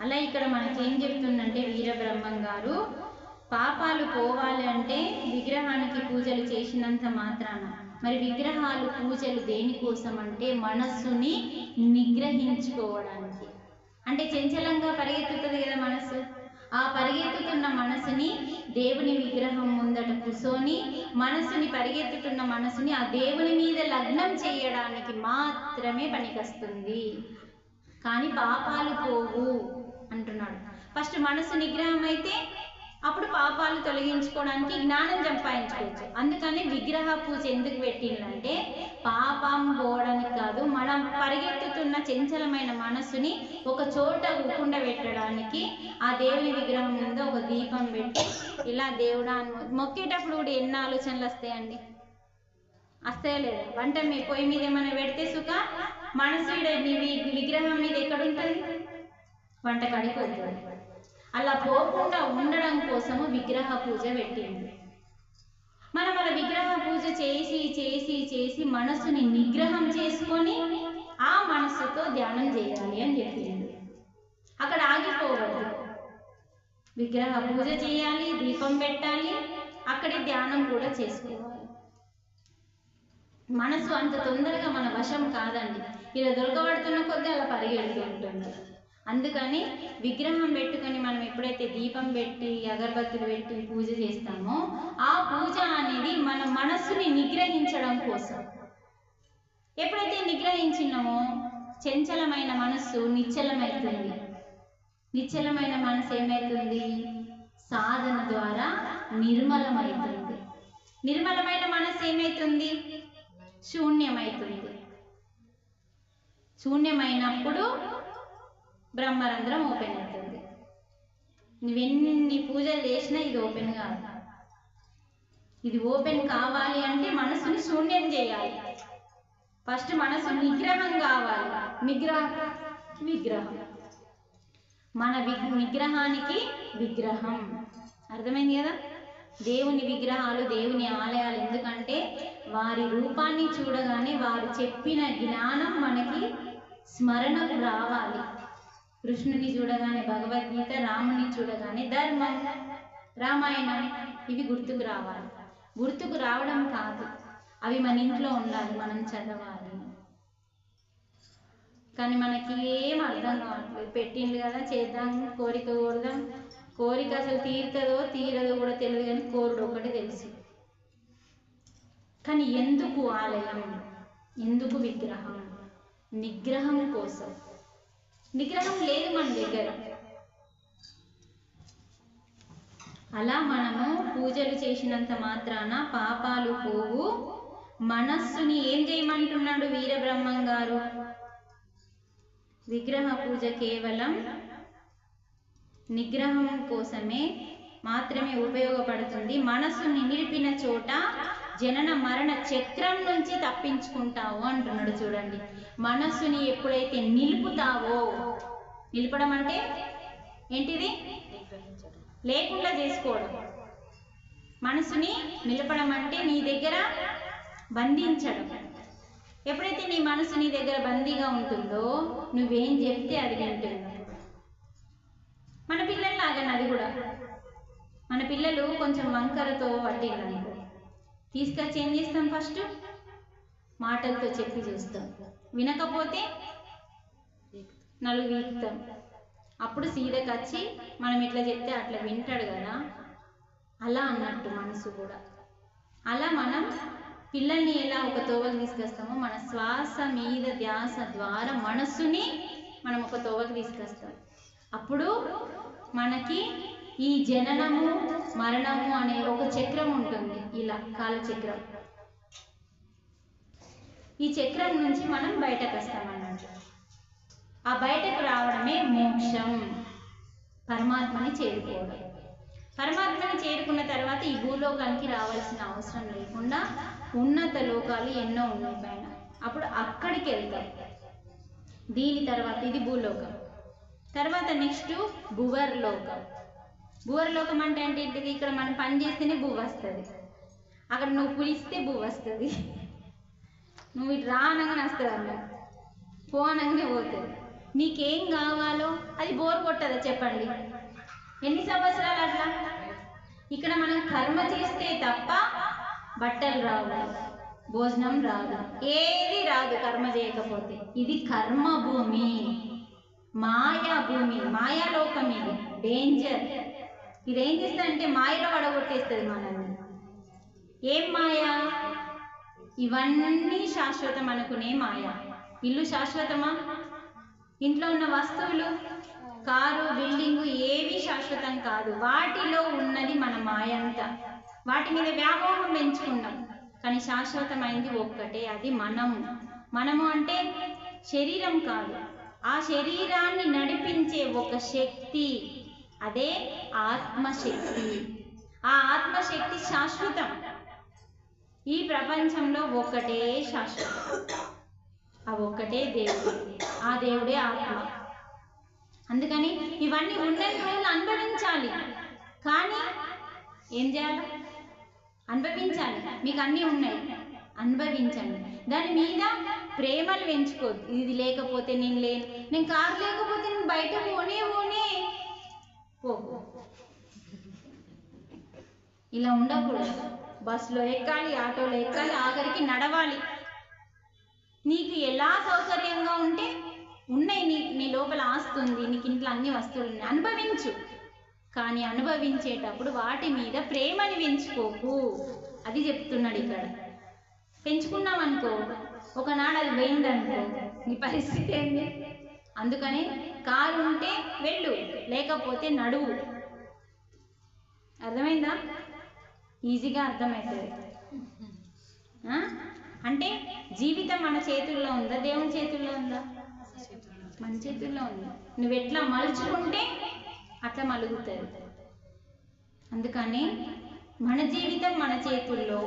అలా ఇక్కడ మనకేం చెప్తుందంటే వీరబ్రహ్మం గారు, పాపాలు పోవాలి అంటే విగ్రహానికి పూజలు చేసినంత మాత్రాన. మరి విగ్రహాలు పూజలు దేనికోసం అంటే మనస్సుని నిగ్రహించుకోవడానికి. అంటే చంచలంగా పరిగెత్తుతుంది కదా మనసు. ఆ పరిగెత్తుతున్న మనసుని దేవుని విగ్రహం ముందట కూర్చొని మనసుని పరిగెత్తుతున్న మనసుని ఆ దేవుని మీద లగ్నం చేయడానికి మాత్రమే పనికొస్తుంది. కానీ పాపాలు పోవు అంటున్నాడు. ఫస్ట్ మనసు నిగ్రహం అయితే అప్పుడు పాపాలు తొలగించుకోవడానికి జ్ఞానం సంపాదించుకోవచ్చు. అందుకని విగ్రహ పూజ ఎందుకు పెట్టిందంటే పాపం పోవడానికి కాదు, మనం పరిగెత్తుతున్న చంచలమైన మనస్సుని ఒక చోట ఉకుండా పెట్టడానికి. ఆ దేవుని విగ్రహం ముందు ఒక దీపం పెట్టి ఇలా దేవుడా మొక్కేటప్పుడు కూడా ఎన్ని ఆలోచనలు వస్తాయండి, వస్తాయో లేదా? వంట పొయ్యి మీద ఏమైనా పెడితే సుఖ మనసు విగ్రహం మీద ఎక్కడుంటుంది? వంట కాడికి వస్తుంది. అలా పోకుండా ఉండడం కోసము విగ్రహ పూజ పెట్టింది. మనం అలా విగ్రహ పూజ చేసి చేసి చేసి మనసుని నిగ్రహం చేసుకొని ఆ మనస్సుతో ధ్యానం చేయాలి అని చెప్పింది. అక్కడ ఆగిపోవద్దు. విగ్రహ పూజ చేయాలి, దీపం పెట్టాలి, అక్కడే ధ్యానం కూడా చేసుకోవాలి. మనసు అంత తొందరగా మన వశం కాదండి. ఇలా దొరకబడుతున్న కొద్దీ అలా పరిగెడుతూ ఉంటుంది. అందుకని విగ్రహం పెట్టుకొని మనం ఎప్పుడైతే దీపం పెట్టి అగరబత్తులు పెట్టి పూజ చేస్తామో ఆ పూజ అనేది మన మనస్సుని నిగ్రహించడం కోసం. ఎప్పుడైతే నిగ్రహించినామో చంచలమైన మనస్సు నిశ్చలమవుతుంది. నిశ్చలమైన మనసు ఏమవుతుంది? సాధన ద్వారా నిర్మలమవుతుంది. నిర్మలమైన మనసు ఏమవుతుంది? శూన్యమవుతుంది. శూన్యమైనప్పుడు బ్రహ్మరంధ్రం ఓపెన్ అవుతుంది. నువ్వెన్ని పూజలు చేసినా ఇది ఓపెన్ కాదు. ఇది ఓపెన్ కావాలి అంటే మనసుని శూన్యం చేయాలి. ఫస్ట్ మనసు నిగ్రహం కావాలి. విగ్రహం మన నిగ్రహానికి విగ్రహం అర్థమైంది కదా. దేవుని విగ్రహాలు, దేవుని ఆలయాలు ఎందుకంటే వారి రూపాన్ని చూడగానే వారు చెప్పిన జ్ఞానం మనకి స్మరణకు రావాలి. కృష్ణుని చూడగానే భగవద్గీత, రాముని చూడగానే ధర్మం, రామాయణం ఇవి గుర్తుకు రావాలి. గుర్తుకు రావడం కాదు, అవి మన ఇంట్లో ఉండాలి, మనం చదవాలి. కానీ మనకి ఏం అర్థం కావట్లేదు. పెట్టింది కదా చేద్దాం, కోరిక కోరుదాం. కోరిక అసలు తీరుతుందో తీరదో కూడా తెలియదు, కానీ కోరుడు ఒకటి తెలుసు. కానీ ఎందుకు ఆలయం, ఎందుకు విగ్రహం? నిగ్రహం కోసం. నిగ్రహం లేదు మన దగ్గర. అలా మనము పూజలు చేసినంత మాత్రాన పాపాలు పోవు. మనస్సుని ఏం చేయమంటున్నాడు వీరబ్రహ్మం గారు? విగ్రహ పూజ కేవలం నిగ్రహం కోసమే మాత్రమే ఉపయోగపడుతుంది. మనసుని నిలిపిన చోట జనన మరణ చక్రం నుంచి తప్పించుకుంటావు అంటున్నాడు. చూడండి, మనసుని ఎప్పుడైతే నిలుపుతావో, నిలపడం అంటే ఏంటిది? లేకుండా చేసుకోవడం. మనసుని నిలపడం అంటే నీ దగ్గర బంధించడం. ఎప్పుడైతే నీ మనసు నీ దగ్గర బందీగా ఉంటుందో నువ్వేం చెప్తే అది వింటుంది. మన పిల్లల్లాగా అది కూడా. మన పిల్లలు కొంచెం వంకరతో పట్టిందనుకో, తీసుకొచ్చి ఏం చేస్తాం? ఫస్ట్ మాటలతో చెప్పి చూస్తాం. వినకపోతే నలుగు వీక్తాం. అప్పుడు సీదకొచ్చి మనం ఎట్లా చెప్తే అట్లా వింటాడు కదా. అలా అన్నట్టు మనసు కూడా. అలా మనం పిల్లల్ని ఎలా ఒక తోవకు తీసుకొస్తామో మన శ్వాస మీద ధ్యాస ద్వారా మనస్సుని మనం ఒక తోవకు తీసుకొస్తాం. అప్పుడు మనకి ఈ జననము మరణము అనే ఒక చక్రం ఉంటుంది, ఇలా కాలచక్రం. ఈ చక్రం నుంచి మనం బయటకు వస్తామన్నట్టు. ఆ బయటకు రావడమే మోక్షం, పరమాత్మని చేరుకోవడం. పరమాత్మని చేరుకున్న తర్వాత ఈ భూలోకానికి రావాల్సిన అవసరం లేకుండా ఉన్నత లోకాలు ఎన్నో ఉన్నాయి పైన. అప్పుడు అక్కడికి వెళ్తాం. దీని తర్వాత ఇది భూలోకం. తర్వాత నెక్స్ట్ భువర్లోకం. భువర్లోకం అంటే ఏంటిది? ఇక్కడ మనం పని చేస్తేనే భూ వస్తుంది. అక్కడ నువ్వు పులిస్తే భూ వస్తుంది. నువ్వు ఇటు రా అనగానే వస్తుంది, అన్న పో అనగానే పోతుంది. నీకేం కావాలో అది బోర్ కొట్టదా చెప్పండి? ఎన్ని సంవత్సరాలు అట్లా? ఇక్కడ మనం కర్మ చేస్తే తప్ప బట్టలు రావు, భోజనం రాదు, ఏది రాదు కర్మ చేయకపోతే. ఇది కర్మ భూమి, మాయా భూమి, మాయాలోకం. ఇది డేంజర్. ఇదేం చేస్తుందంటే మాయలో పడగొట్టేస్తుంది మనల్ని. ఏం మాయా? ఇవన్నీ శాశ్వతం అనుకునే మాయ. ఇల్లు శాశ్వతమా? ఇంట్లో ఉన్న వస్తువులు, కారు, బిల్డింగు ఏవి శాశ్వతం కాదు. వాటిలో ఉన్నది మన మాయ అంతా. వాటి మీద వ్యామోహం పెంచుకున్నాం. కానీ శాశ్వతమైంది ఒక్కటే, అది మనము. మనము అంటే శరీరం కాదు, ఆ శరీరాన్ని నడిపించే ఒక శక్తి, అదే ఆత్మశక్తి. ఆ ఆత్మశక్తి శాశ్వతం. ఈ ప్రపంచంలో ఒక్కటే శాశ్వతం, ఆ ఒక్కటే దేవుడు. ఆ దేవుడే ఆత్మ. అందుకని ఇవన్నీ ఉన్నన్ని రోజులు అనుభవించాలి. కానీ ఏం చేయాలి? అనుభవించాలి. మీకు అన్నీ ఉన్నాయి, అనుభవించండి. దాని మీద ప్రేమలు పెంచుకోవద్దు. ఇది లేకపోతే నేను లేను, నేను కారు లేకపోతే నేను బయట పోనే పోకు. ఇలా ఉండకూడదు. బస్సులో ఎక్కాలి, ఆటోలో ఎక్కాలి, ఆఖరికి నడవాలి. నీకు ఎలా సౌకర్యంగా ఉంటే ఉన్నాయి. నీ లోపల ఆస్తుంది, నీకు ఇంట్లో అన్ని వస్తువులు ఉన్నాయి, అనుభవించు. కానీ అనుభవించేటప్పుడు వాటి మీద ప్రేమని పెంచుకోకు. అది చెప్తున్నాడు ఇక్కడ. పెంచుకున్నామనుకో, ఒకనాడు అది పోయిందనుకో, నీ పరిస్థితి ఏంటి? అందుకని కారు ఉంటే వెళ్ళు, లేకపోతే నడువు. అర్థమైందా? ఈజీగా అర్థమవుతుంది. అంటే జీవితం మన చేతుల్లో ఉందా, దేవుని చేతుల్లో ఉందా? మన చేతుల్లో ఉంది. నువ్వు ఎట్లా మలుచుకుంటే అట్లా మలుగుతుంది. అందుకని మన జీవితం మన చేతుల్లో,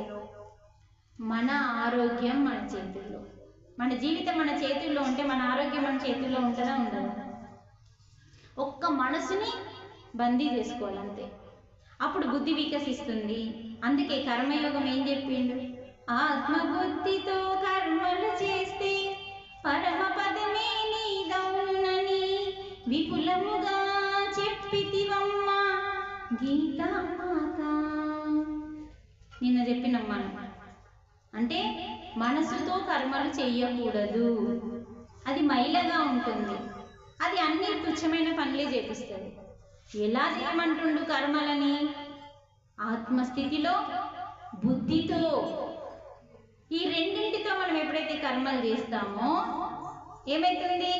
మన ఆరోగ్యం మన చేతుల్లో. మన జీవితం మన చేతుల్లో ఉంటే మన ఆరోగ్యం మన చేతుల్లో ఉంటుందా? ఉండదు. ఒక్క మనసుని బందీ చేసుకోవాలంతే. అప్పుడు బుద్ధి వికసిస్తుంది. అందుకే కర్మయోగం ఏం చెప్పిండు? ఆత్మబుద్ధితో కర్మలు చేస్తే పరమ పదమే నీదవునని విపులముగా చెప్పితివమ్మ గీతామాత. నిన్న చెప్పినాం మనం. అంటే మనసుతో కర్మలు చెయ్యకూడదు, అది మైలగా ఉంటుంది, అది అన్ని తుచ్చమైన పనులే చేపిస్తుంది. ఎలా చేయమంటుండు కర్మలని? ఆత్మస్థితిలో, బుద్ధితో. ఈ రెండింటితో మనం ఎప్పుడైతే కర్మలు చేస్తామో ఏమైతుంది?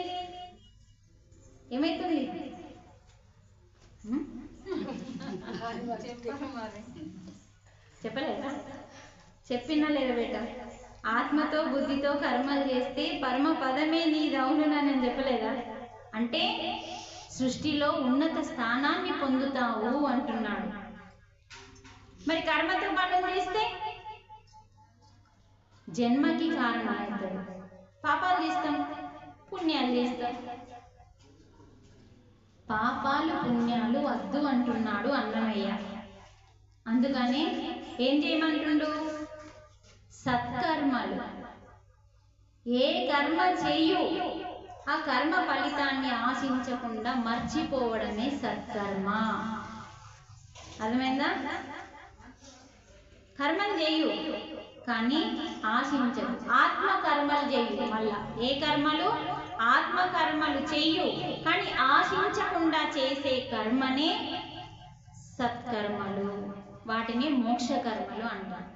చెప్పలేదా? చెప్పినా లేదా బేట? ఆత్మతో బుద్ధితో కర్మలు చేస్తే పరమ పదమే నీదవును నేను చెప్పలేదా? అంటే సృష్టిలో ఉన్నత స్థానాన్ని పొందుతావు అంటున్నాడు. మరి కర్మతో పాపం చేస్తే జన్మకి కారణమవుతాడు. పాపాలు చేస్తాం, పుణ్యాలు చేస్తాం. పాపాలు పుణ్యాలు వద్దు అంటున్నాడు అన్నమయ్య. అందుకనే ఏం చేయమంటుండు? సత్కర్మలు. ఏ కర్మ చేయు ఆ కర్మ ఫలితాన్ని ఆశించకుండా మర్చిపోవడమే సత్కర్మ. అర్థమైందా? కర్మలు చేయు కానీ ఆశించదు. ఆత్మకర్మలు చెయ్యు. మళ్ళా ఏ కర్మలు? ఆత్మకర్మలు చెయ్యు కానీ ఆశించకుండా చేసే కర్మనే సత్కర్మలు. వాటిని మోక్ష కర్మలు అంటారు.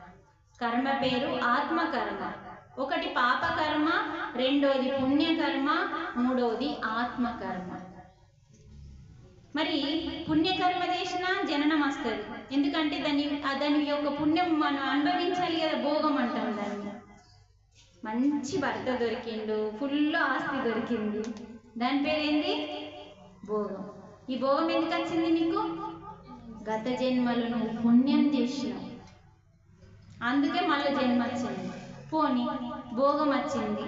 కర్మ పేరు ఆత్మకర్మ. ఒకటి పాపకర్మ, రెండోది పుణ్యకర్మ, మూడోది ఆత్మకర్మ. మరి పుణ్యకర్మ చేసినా జననం వస్తుంది. ఎందుకంటే దాని యొక్క పుణ్యం మనం అనుభవించాలి కదా, భోగం అంటాం దాన్ని. మంచి భర్త దొరికిండు, ఫుల్ ఆస్తి దొరికింది, దాని పేరేంది? భోగం. ఈ భోగం ఎందుకు వచ్చింది నీకు? గత జన్మలు నువ్వు పుణ్యం చేసినావు, అందుకే మళ్ళీ జన్మ వచ్చింది. పోనీ భోగం వచ్చింది,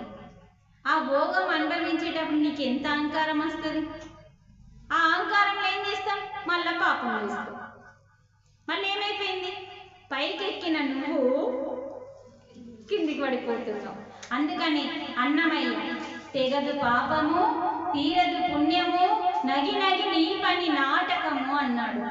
ఆ భోగం అనుభవించేటప్పుడు నీకు ఎంత అహంకారం వస్తుంది? ఆ అహంకారంలో ఏం చేస్తాం? మళ్ళీ పాపం చేస్తాం. మళ్ళీ ఏమైపోయింది? పైకి ఎక్కిన నువ్వు కిందికి పడిపోతున్నావు. అందుకని అన్నమయ్య తెగదు పాపము తీరదు పుణ్యము నగి నగి నీ పని నాటకము అన్నాడు.